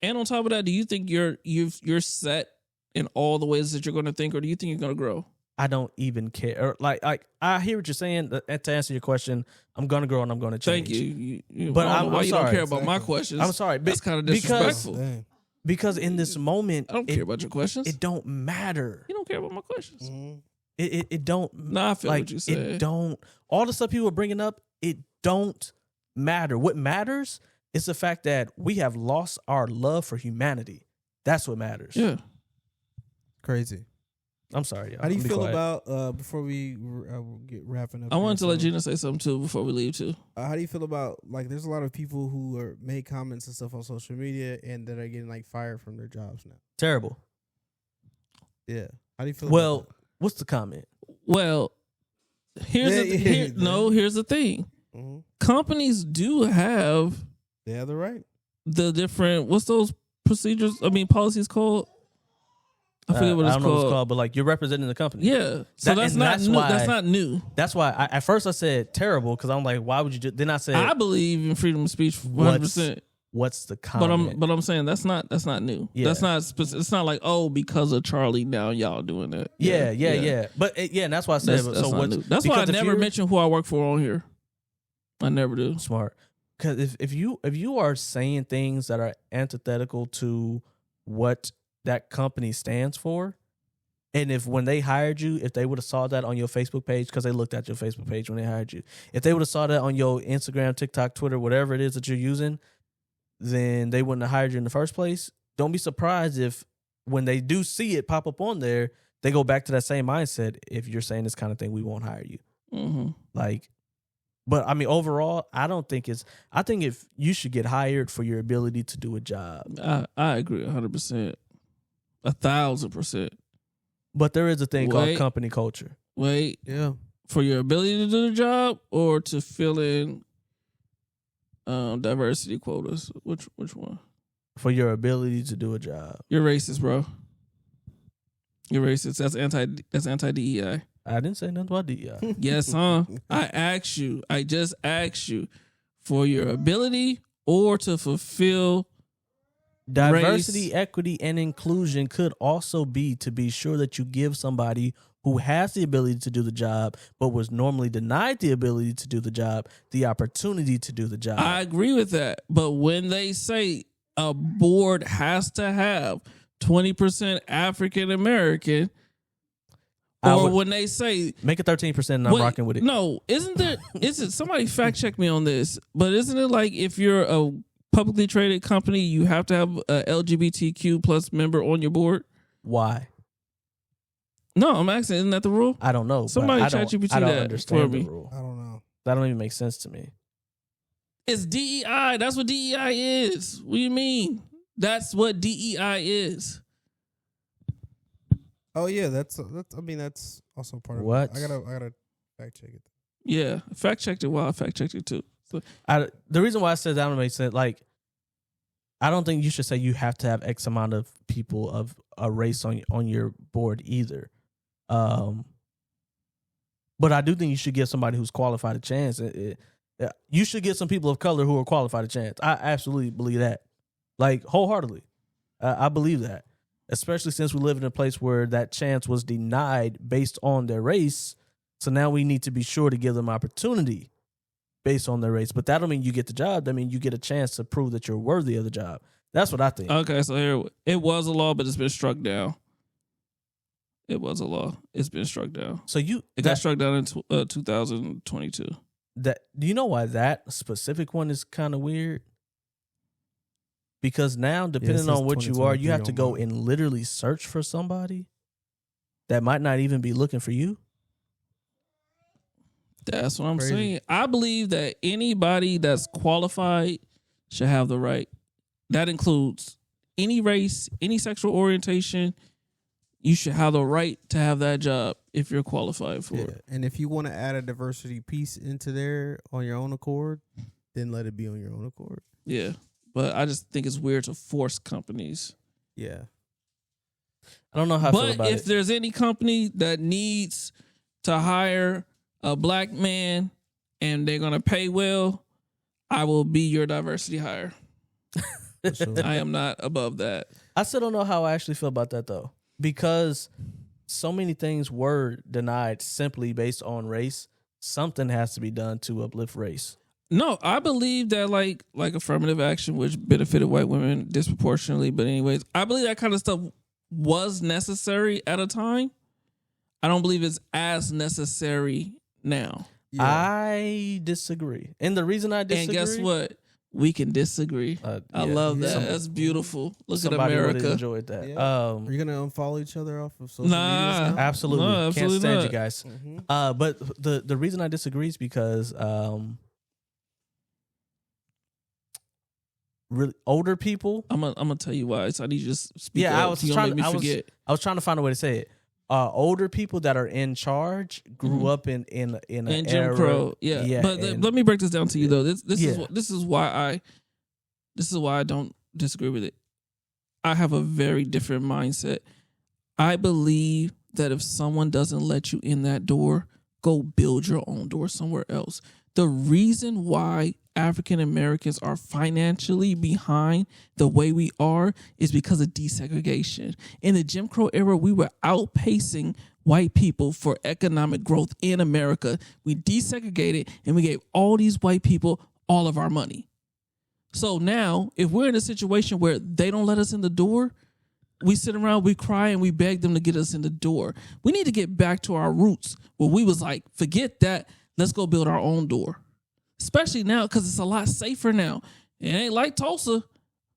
And on top of that, do you think you're set in all the ways that you're going to think, or do you think you're going to grow? I don't even care. Or like I hear what you're saying. To answer your question, I'm gonna grow and I'm gonna change. Thank you. But I don't know why I'm you sorry. don't care about my Exactly. questions. I'm sorry. That's kind of because- disrespectful. Dang. Because in this moment, I don't care about your questions. it don't matter. You don't care about my questions. Mhm. It don't. Nah, I feel like what you said. it don't. All the stuff people are bringing up, it don't matter. What matters is the fact that we have lost our love for humanity. That's what matters. Yeah. Crazy. I'm sorry, y'all. How do you Be feel quiet. about before we get wrapping up? I here, wanted to let so, Gina say something too before we leave too. How do you feel about, like, there's a lot of people who are make comments and stuff on social media and that are getting like fired from their jobs now. Terrible. Yeah. How do you feel? Well, what's the comment? Well, here's Yeah, the yeah, here, yeah. no. Here's the thing. Mhm. companies do have They have the right. the different, what's those policies called? I forget what I it's don't know what it's called. called, but like you're representing the company. Yeah. So that's and not that's new. why- That's not new. That's why at first I said terrible because I'm like, why would you do? Then I said, I believe in freedom of speech 100%. what's the comment? But I'm saying that's not new. Yeah. That's not it's not like, oh, because of Charlie now y'all doing that. Yeah. But and that's why I said. That's so not what's new. That's why I because if never you're mention who I work for on here. I never do. smart. Because if you are saying things that are antithetical to what that company stands for, and if when they hired you, if they would have saw that on your Facebook page, because they looked at your Facebook page when they hired you, if they would have saw that on your Instagram, TikTok, Twitter, whatever it is that you're using, then they wouldn't have hired you in the first place. Don't be surprised if when they do see it pop up on there, they go back to that same mindset. If you're saying this kind of thing, we won't hire you. Mm-hmm. Like, but I mean, overall, I think if you should get hired for your ability to do a job. I agree 100%. 1,000%. But there is a thing called Wait. company culture. Wait, Yeah. for your ability to do the job or to fill in diversity quotas? Which one? For your ability to do a job. You're racist, bro. You're racist. That's anti DEI. I didn't say nothing about DEI. Yes, huh? I just asked you for your ability or to fulfill Diversity, race. equity, and inclusion could also be to be sure that you give somebody who has the ability to do the job but was normally denied the ability to do the job the opportunity to do the job. I agree with that. But when they say a board has to have 20% African American, I or would- when they say Make it 13% and I'm Wait, rocking with it. No, isn't it somebody fact check me on this, but isn't it like if you're a publicly traded company, you have to have a LGBTQ plus member on your board? Why? No, I'm asking, isn't that the rule? I don't know. but Somebody I don't, ChatGPT I don't that understand for the me. rule. I don't know. That don't even make sense to me. It's DEI. That's what DEI is. What do you mean? That's what DEI is. Oh yeah, that's. I mean, that's also part of What? it. I gotta fact check it. Yeah, fact checked it. Well, I fact checked it too. So, The reason why I said that don't make sense, like, I don't think you should say you have to have X amount of people of a race on your board either. But I do think you should give somebody who's qualified a chance. You should give some people of color who are qualified a chance. I absolutely believe that, like, wholeheartedly. I believe that, especially since we live in a place where that chance was denied based on their race. So now we need to be sure to give them opportunity based on their race. But that don't mean you get the job. That means you get a chance to prove that you're worthy of the job. That's what I think. okay, so here it was a law, but it's been struck down. It was a law. It's been struck down. So It got struck down in 2022. do you know why that specific one is kind of weird? Because now, depending says on what you are, you have to 2023 go on and literally search for somebody that might not even be looking for you. That's what I'm Crazy. saying. I believe that anybody that's qualified should have the right. That includes any race, any sexual orientation. You should have the right to have that job if you're qualified for Yeah. it. And if you want to add a diversity piece into there on your own accord, then let it be on your own accord. Yeah. But I just think it's weird to force companies. Yeah. I don't know how I feel But about if it. there's any company that needs to hire a black man and they're going to pay well, I will be your diversity hire. For sure. I am not above that. I still don't know how I actually feel about that, though, because so many things were denied simply based on race. Something has to be done to uplift race. No, I believe that like affirmative action, which benefited white women disproportionately. But anyways, I believe that kind of stuff was necessary at a time. I don't believe it's as necessary now. Yeah. I disagree. And the reason I disagree... And guess what? We can disagree. I yeah, love that. some- That's beautiful. Look at somebody would have America. enjoyed that. Yeah. Are you gonna unfollow each other off of social Nah. media? Absolutely. No, Can't absolutely stand not. you guys. Mm-hmm. But the reason I disagree is because really older people. I'm gonna tell you why. So I need you to speak Yeah, up. I was You gonna trying. make me I was forget. trying to find a way to say it. older people that are in charge grew up in an and Jim era. Crow. Yeah. But let me break this down to you though. This is why I don't disagree with it. I have a very different mindset. I believe that if someone doesn't let you in that door, go build your own door somewhere else. The reason why African Americans are financially behind the way we are is because of desegregation. In the Jim Crow era, we were outpacing white people for economic growth in America. We desegregated and we gave all these white people all of our money. So now, if we're in a situation where they don't let us in the door, we sit around, we cry, and we beg them to get us in the door. We need to get back to our roots where we was like, forget that, let's go build our own door. Especially now because it's a lot safer now. It ain't like Tulsa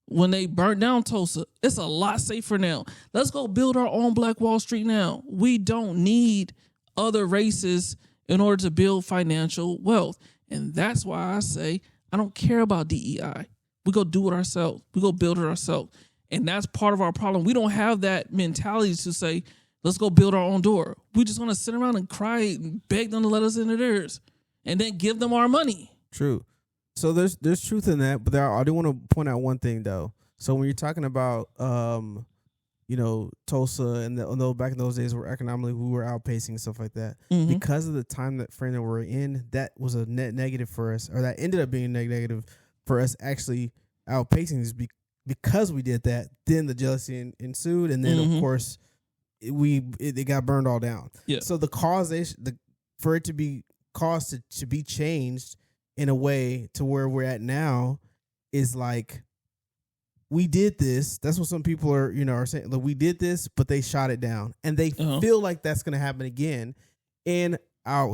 when they burnt down Tulsa. It's a lot safer now. Let's go build our own Black Wall Street now. We don't need other races in order to build financial wealth. And that's why I say I don't care about DEI. We go do it ourselves. We go build it ourselves. And that's part of our problem. We don't have that mentality to say, let's go build our own door. We just want to sit around and cry and beg them to let us into theirs and then give them our money. True. So there's truth in that, but I do want to point out one thing though. So when you're talking about Tulsa and back in those days where economically we were outpacing and stuff like that, because of the time frame that we're in, that was a net negative for us, or that ended up being negative for us actually outpacing this because we did that. Then the jealousy ensued, and then of course it got burned all down. Yeah. So the causation, for it to be caused to be changed in a way to where we're at now is like, we did this. That's what some people are saying. Like, we did this, but they shot it down, and they feel like that's going to happen again. And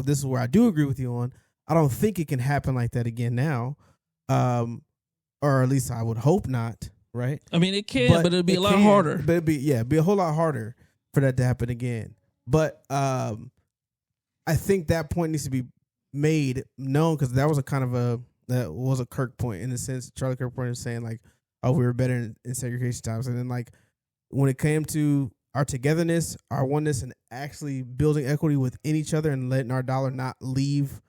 this is where I do agree with you on. I don't think it can happen like that again now, or at least I would hope not. Right? I mean, it can, but it'll be a lot harder. But it'd be a whole lot harder for that to happen again. But I think that point needs to be made known, because that was a Kirk point, in the sense Charlie Kirk point is saying like, oh, we were better in segregation times. And then like when it came to our togetherness, our oneness, and actually building equity within each other and letting our dollar not leave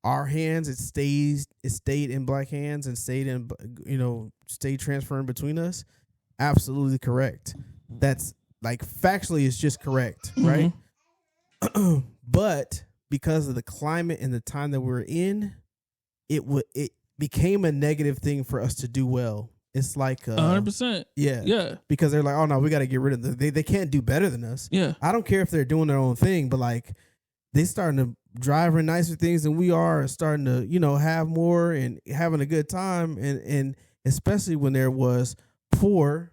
our hands, it stayed in Black hands and stayed transferring between us. Absolutely correct. That's like factually it's just correct, right? But because of the climate and the time that we're in, it became a negative thing for us to do well. It's like 100%. Yeah. Because they're like, oh no, we got to get rid of them. They can't do better than us. Yeah. I don't care if they're doing their own thing, but like they starting to drive nicer things than we are, and starting to have more and having a good time, and especially when there was poor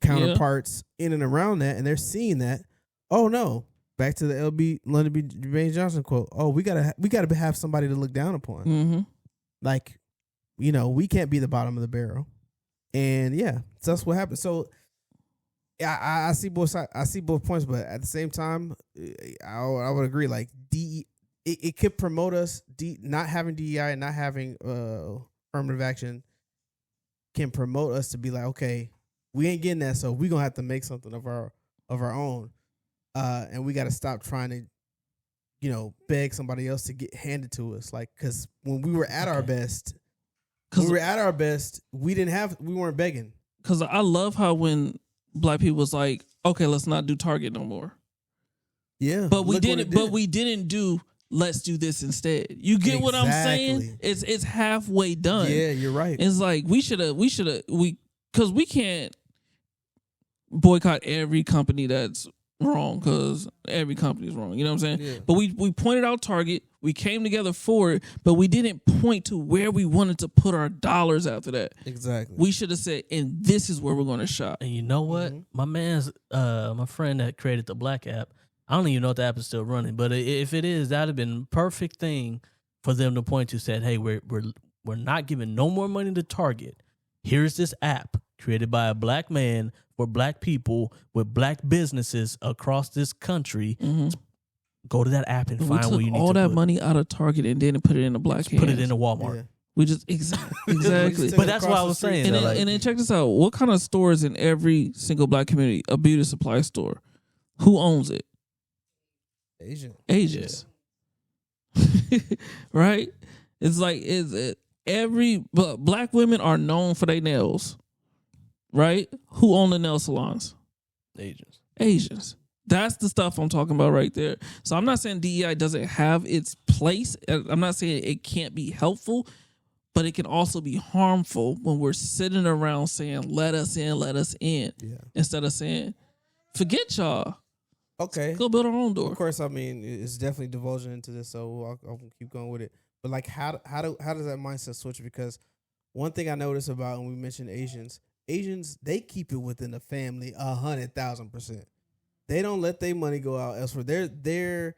counterparts in and around that, and they're seeing that. Oh no, back to the Lyndon B. James Johnson quote. Oh, we gotta have somebody to look down upon. Like, we can't be the bottom of the barrel, and so that's what happened. So I see both sides. I see both points, but at the same time, I would agree. Like it could promote us. Not having DEI and not having affirmative action can promote us to be like, okay, we ain't getting that, so we gonna have to make something of our own, and we got to stop trying to, beg somebody else to get handed to us. Like, because when we were at our best, we weren't begging. Because I love how when Black people was like, okay, let's not do Target no more. Yeah. But we didn't do let's do this instead. You get what I'm saying? It's halfway done. Yeah, you're right. It's like we because we can't boycott every company that's wrong, because every company is wrong. You know what I'm saying? Yeah. But we pointed out Target. We came together for it, but we didn't point to where we wanted to put our dollars after that. Exactly. We should have said, and this is where we're going to shop. And you know what? My friend that created the Black app, I don't even know if the app is still running, but if it is, that'd have been perfect thing for them to point to. Said, hey, we're not giving no more money to Target. Here's this app created by a Black man for Black people with Black businesses across this country. Go to that app and find where you need to put all that money out of Target and then put it in the Black hands. Put it in a Walmart. Yeah. We just exactly. But that's what I was saying. And then check this out. What kind of store is in every single Black community? A beauty supply store. Who owns it? Asian. Asians. Right? It's like but black women are known for their nails. Right? Who own the nail salons? Asians. That's the stuff I'm talking about right there. So I'm not saying DEI doesn't have its place. I'm not saying it can't be helpful, but it can also be harmful when we're sitting around saying, let us in, Yeah. instead of saying, forget y'all. Okay. Go build our own door. Of course, I mean, it's definitely divulging into this, so I'll keep going with it. But like, how does that mindset switch? Because one thing I noticed about when we mentioned Asians, they keep it within the family 100,000%. They don't let their money go out elsewhere. They're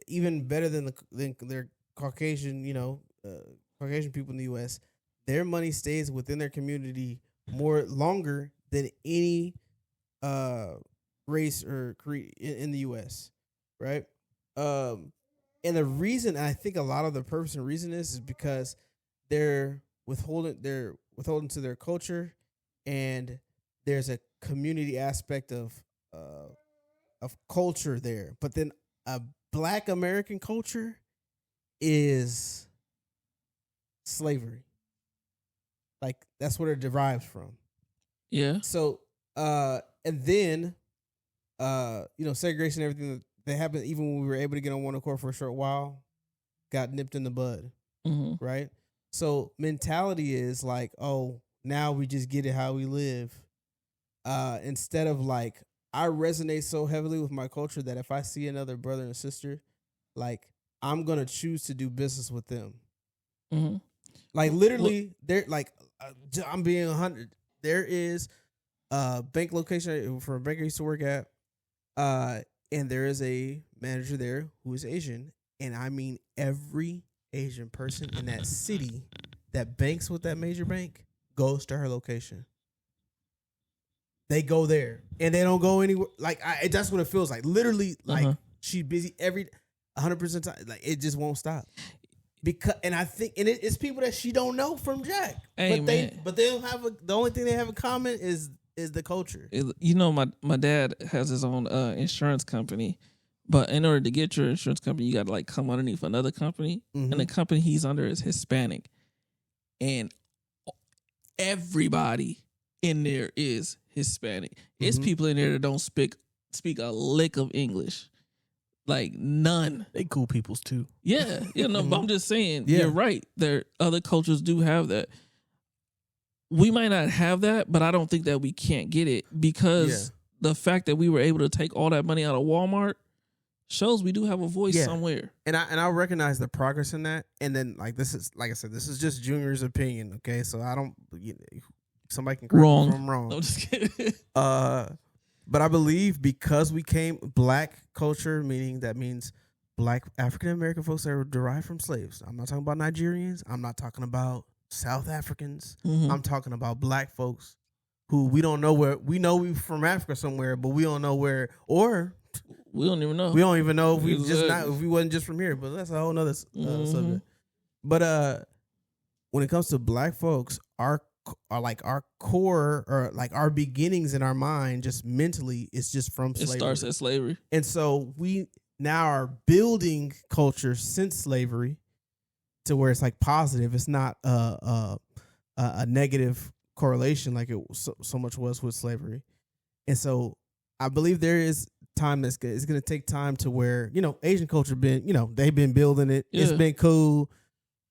even better than their Caucasian, Caucasian people in the U.S. Their money stays within their community longer than any race or creed in the U.S. Right? And the reason, I think a lot of the purpose and reason is because they're withholding to their culture, and there's a community aspect of culture there. But then a Black American culture is slavery. Like, that's where it derives from. Yeah. So and then segregation and everything that happened, even when we were able to get on one accord for a short while, got nipped in the bud. Mm-hmm. Right? So mentality is like, oh, now we just get it how we live. Instead of like, I resonate so heavily with my culture that if I see another brother and sister, like, I'm gonna choose to do business with them. Mm-hmm. Like, literally, they're like, I'm being 100. There is a bank location for a bank I used to work at, and there is a manager there who is Asian, and I mean every Asian person in that city that banks with that major bank goes to her location. They go there and they don't go anywhere. Like, that's what it feels like. Literally, like, she's busy 100% time. Like, it just won't stop. And I think, and it's people that she don't know from Jack. Hey, but they don't have the only thing they have in common is the culture. My dad has his own insurance company, but in order to get your insurance company, you got to like come underneath another company, and the company he's under is Hispanic, and everybody in there is Hispanic. It's people in there that don't speak a lick of English, like none. They cool peoples too. Yeah, but I'm just saying, you're right. There, other cultures do have that. We might not have that, but I don't think that we can't get it, because the fact that we were able to take all that money out of Walmart shows we do have a voice somewhere. And I recognize the progress in that. And then, like, this is, like I said, this is just Junior's opinion. Okay, so I don't. Somebody can correct me if I'm wrong. I'm just kidding. But I believe because we came Black culture, meaning that means Black African American folks that are derived from slaves. I'm not talking about Nigerians. I'm not talking about South Africans. I'm talking about Black folks who we don't know where. We know we from Africa somewhere, but we don't know where, or we don't even know. We don't even know if we if we wasn't just from here. But that's a whole nother subject. But when it comes to Black folks, our core, or like our beginnings in our mind, just mentally, it's just from slavery. It starts at slavery. And so we now are building culture since slavery to where it's like positive. It's not a negative correlation like it so much was with slavery. And so I believe there is time it's going to take time to where, Asian culture they've been building it. Yeah. It's been cool.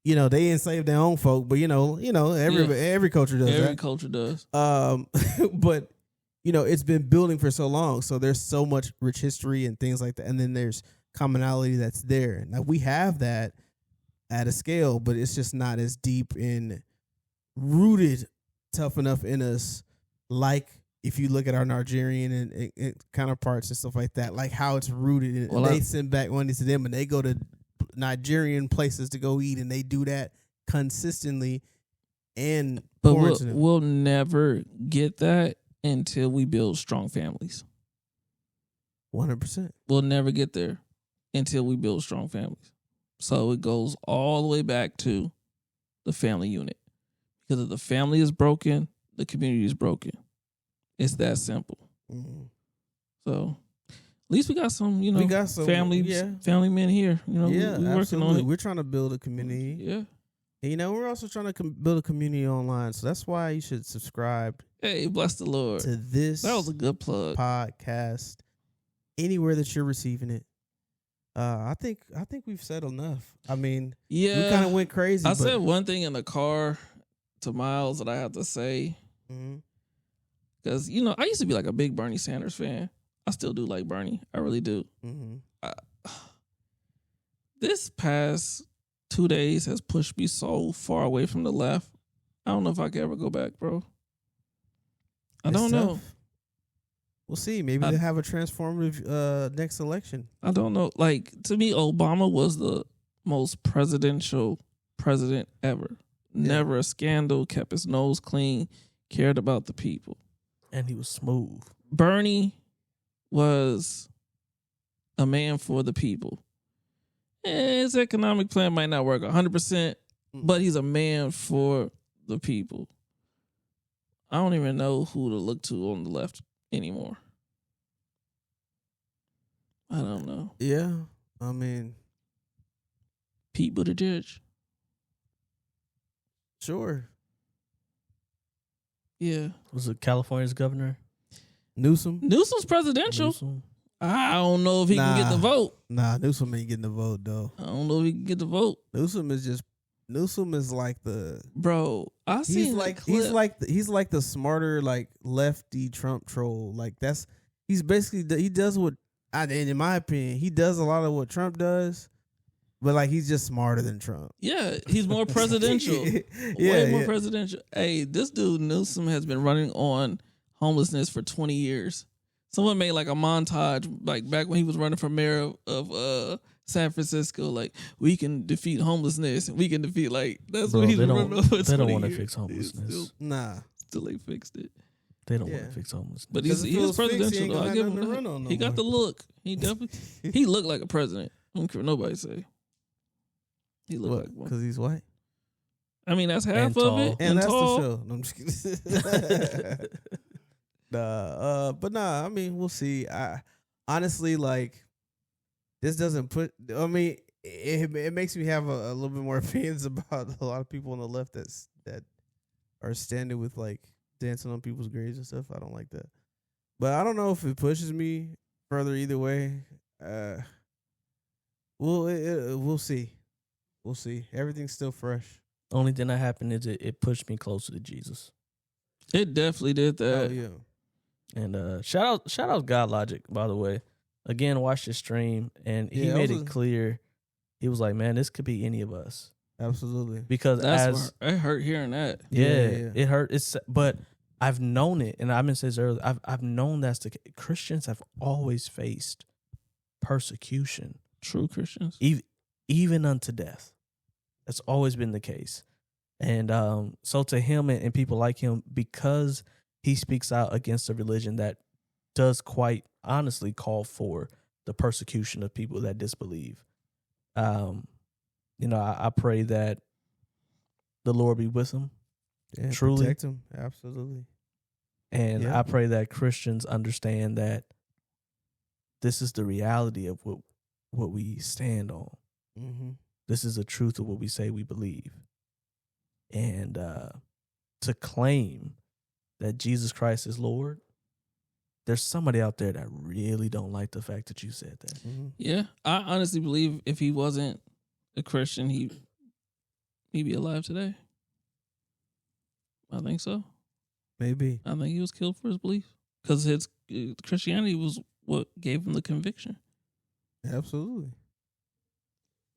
They enslaved their own folk, but every culture does that. Every culture does. But it's been building for so long, so there's so much rich history and things like that, and then there's commonality that's there. Now we have that at a scale, but it's just not as deep and rooted, tough enough in us. Like if you look at our Nigerian and counterparts and stuff like that, like how it's rooted, and they send back money to them, and they go to Nigerian places to go eat, and they do that consistently. But we'll never get that until we build strong families. 100%. We'll never get there until we build strong families. So it goes all the way back to the family unit. Because if the family is broken, the community is broken. It's that simple. So least we got some, We got some family men here. You know, yeah, we working absolutely. on it. We're trying to build a community. Yeah. And, you know, we're also trying to build a community online. So that's why you should subscribe Hey, bless the Lord. to this That was a good plug. podcast anywhere that you're receiving it. I think we've said enough. I mean, Yeah. we kind of went crazy. I said one thing in the car to Miles that I have to say. Mhm. Because, I used to be like a big Bernie Sanders fan. I still do like Bernie. I really do. Mhm. This past 2 days has pushed me so far away from the left. I don't know if I can ever go back, bro. I It's don't know. tough. We'll see. Maybe they'll have a transformative next election. I don't know. Like, to me, Obama was the most presidential president ever. Yeah. Never a scandal, kept his nose clean, cared about the people. And he was smooth. Bernie was a man for the people. His economic plan might not work 100%, but he's a man for the people. I don't even know who to look to on the left anymore. I don't know. Yeah. I mean, Pete Buttigieg. sure. Yeah. Was it California's governor? Newsom? Newsom's presidential. Newsom? I don't know if he can get the vote. Nah, Newsom ain't getting the vote, though. I don't know if he can get the vote. Newsom is like the... Bro, I seen he's like the smarter, like, lefty Trump troll. Like, he's basically, he does what, in my opinion, he does a lot of what Trump does, but, like, he's just smarter than Trump. Yeah, he's more presidential. Way more presidential. Hey, this dude Newsom has been running on homelessness for 20 years. Someone made like a montage, like back when he was running for mayor of San Francisco, like, we can defeat homelessness and we can defeat, like, that's Bro, what he's they running don't, on for 20 they don't want to years. fix homelessness. Still Ain't fixed it. They don't Yeah. want to fix homelessness. But Because he's if it was fixed, he presidential ain't though. gonna I have give him nothing to that. run on no He got more. the look. He definitely he looked like a president. I don't care what nobody say. He looked like one. Because he's white? I mean, that's half And of tall. it. And that's tall. the show. No, I'm just kidding. But nah, I mean, we'll see. I honestly, like, this doesn't put. I mean, it makes me have a little bit more opinions about a lot of people on the left that are standing with, like, dancing on people's graves and stuff. I don't like that. But I don't know if it pushes me further either way. We'll see. We'll see. Everything's still fresh. Only thing that happened is it pushed me closer to Jesus. It definitely did that. Oh yeah. And shout out God Logic, by the way. Again, watch the stream, and he Yeah, made also- it clear. He was like, "Man, this could be any of us." Absolutely. Because That's it hurt hearing that. yeah, it hurt. But I've known it, and I've been saying this earlier. I've known that's the case. Christians have always faced persecution, True Christians. even unto death. That's always been the case. And so to him and people like him, because he speaks out against a religion that does quite honestly call for the persecution of people that disbelieve. I pray that the Lord be with him. Yeah, Truly. protect them. Absolutely. And Yeah. I pray that Christians understand that this is the reality of what we stand on. Mm-hmm. This is the truth of what we say we believe. And to claim that Jesus Christ is Lord, there's somebody out there that really don't like the fact that you said that. Mm-hmm. Yeah, I honestly believe if he wasn't a Christian, he'd be alive today. I think so. Maybe. I think he was killed for his belief because his Christianity was what gave him the conviction. Absolutely.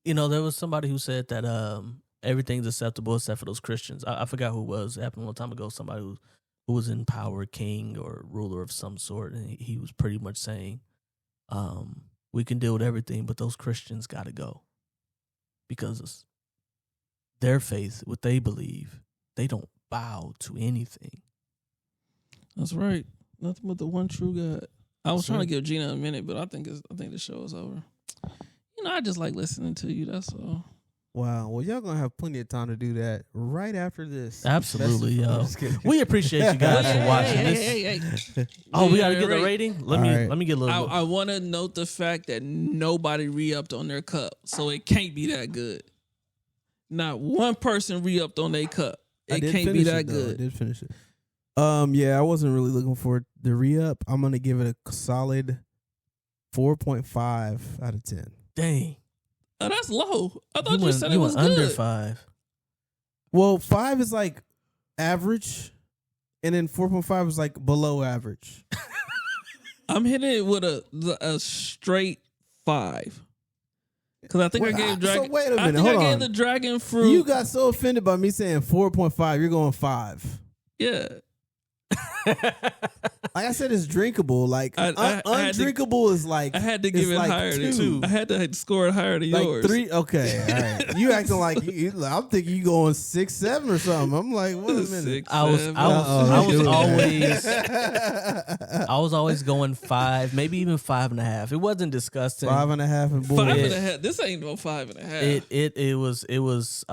There was somebody who said that everything's acceptable except for those Christians. I forgot who it was. It happened a long time ago. Somebody who was in power, king or ruler of some sort, and he was pretty much saying, we can deal with everything, but those Christians got to go. Because their faith, what they believe, they don't bow to anything. That's right. Nothing but the one true God. I was That's trying to right. give Gina a minute, but I think the show is over. I just like listening to you. That's all. Wow. Well, y'all gonna have plenty of time to do that right after this. Absolutely, That's- yo. Just kidding. We appreciate you guys for watching this. Hey. Oh, we gotta Yeah, get the right. rating. Let All me right. get a little. I want to note the fact that nobody re-upped on their cup, so it can't be that good. Not one person re-upped on their cup. I It did can't be finish that it, though. I good. did finish it. Yeah, I wasn't really looking for the re-up. I'm gonna give it a solid 4.5 out of 10. Dang, Oh, that's low. I thought you, went, said you it was went under good. 5. Well, 5 is like average, and then 4.5 is like below average. I'm hitting it with a straight 5. Because I think I gave dragon. So wait a minute, I think hold I gave on. the dragon fruit. You got so offended by me saying 4.5. You're going 5. Yeah. Like I said, it's drinkable. Like I had to- undrinkable is like I had to it's give it like higher than 2. I had to score it higher than Like yours. 3. Okay, all right. You acting like I'm thinking you going 6, 7 or something. I'm like, wait a minute. 6, I was 7. I was always going 5, maybe even 5.5. It wasn't disgusting. 5.5 and boom. 5.5. This ain't no 5.5. It was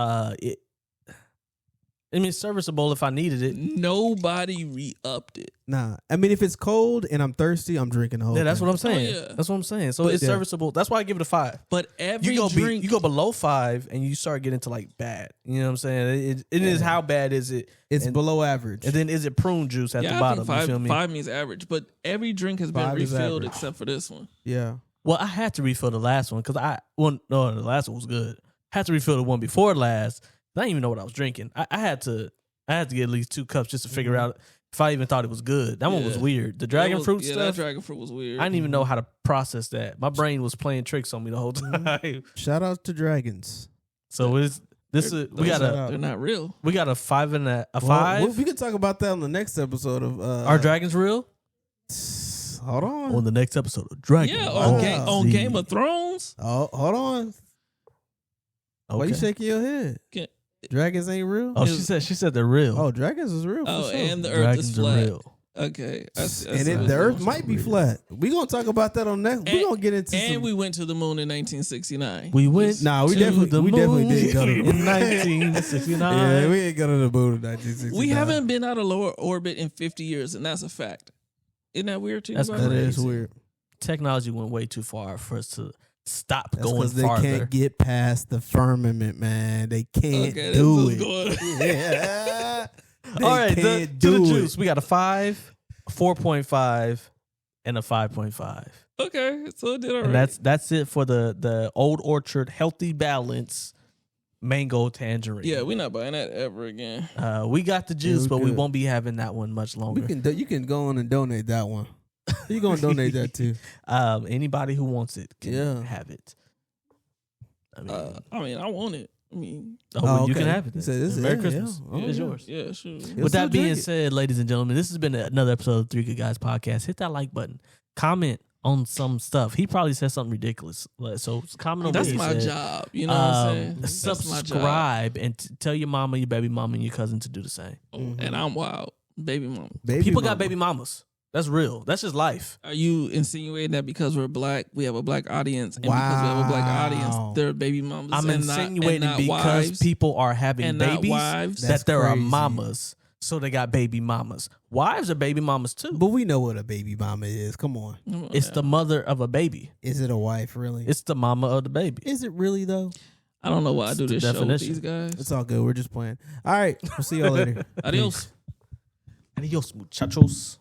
I mean, serviceable if I needed it. Nobody re-upped it. Nah, I mean if it's cold and I'm thirsty, I'm drinking the whole Yeah, that's thing. what I'm saying. yeah. That's what I'm saying. So But- it's yeah. serviceable. That's why I give it a 5. But every You drink, go below 5 and you start getting to like bad. You know what I'm saying? It is how bad is it? It's and, below average. And then is it prune juice at the I bottom? think You feel me? 5 means average. But every drink has been 5 is refilled average. except for this one. Yeah. Well, I had to refill the last one because the last one was good. Had to refill the one before last. I didn't even know what I was drinking. I had to get at least 2 cups just to figure out if I even thought it was good. That one was Yeah. weird. The dragon fruit Yeah, that stuff. dragon fruit was weird. I didn't even know how to process that. My brain was playing tricks on me the whole time. Shout out to dragons. So we got They're not real. a 5 and a Well, 5. we can talk about that on the next episode of Are dragons real? Hold on. On the next episode of Dragon. Yeah, Ball on Z. Game of Thrones. Oh, hold on. Why you Okay. shaking your head? Can- Dragons ain't real? Oh, she said they're real. Oh, dragons is real. Oh, for sure. and the Earth Dragons is are flat. real. Okay, the Earth might be flat. We gonna talk about that on next. We gonna get into. And some, we went to the moon in 1969. We went. Nah, we to definitely- the we definitely moon did go to the in moon. 1969. yeah, we ain't go to the moon in 1969. We haven't been out of lower orbit in 50 years, and that's a fact. Isn't that weird to you? That's about That it? is weird. Technology went way too far for us to stop That's going because they farther. can't get past the firmament, man. They can't Okay, do this it. is good. Yeah. They All right, can't to the do juice. it. We got a 5, 4.5, and a 5.5. Okay, so it did all right. And that's it for the Old Orchard Healthy Balance Mango Tangerine. yeah, we're not buying that ever again. We got the juice, we but we good. won't be having that one much longer. You can go on and donate that one. You gonna donate that too? Anybody who wants it can Yeah. have it. I mean, I want it. I mean, you okay. can have it. He Then. said, this- Merry yeah, Christmas. yeah. It's Oh, yours. yeah, sure. You'll With still that being drink it. said, ladies and gentlemen, this has been another episode of 3 Good Guys Podcast. Hit that like button. Comment on some stuff. He probably said something ridiculous. So comment on That's what he my said. job. You know what I'm saying? That's my job. Subscribe and tell your mama, your baby mama, and your cousin to do the same. Oh, and I'm wild. Baby mama. Baby People mama. got baby mamas. That's real. That's just life. Are you insinuating that because we're black, we have a black audience, and because we have a black Wow. audience, they're baby mamas? I'm and insinuating not because wives, people are having and not babies wives. That's that there are crazy. mamas, so they got baby mamas. Wives are baby mamas too. But we know what a baby mama is. Come on. It's the mother of a baby. Is it a wife, really? It's the mama of the baby. Is it really, though? I don't know why I It's do the this show with definition. these guys. It's all good. We're just playing. All right. We'll see y'all later. Adios. Adios, muchachos.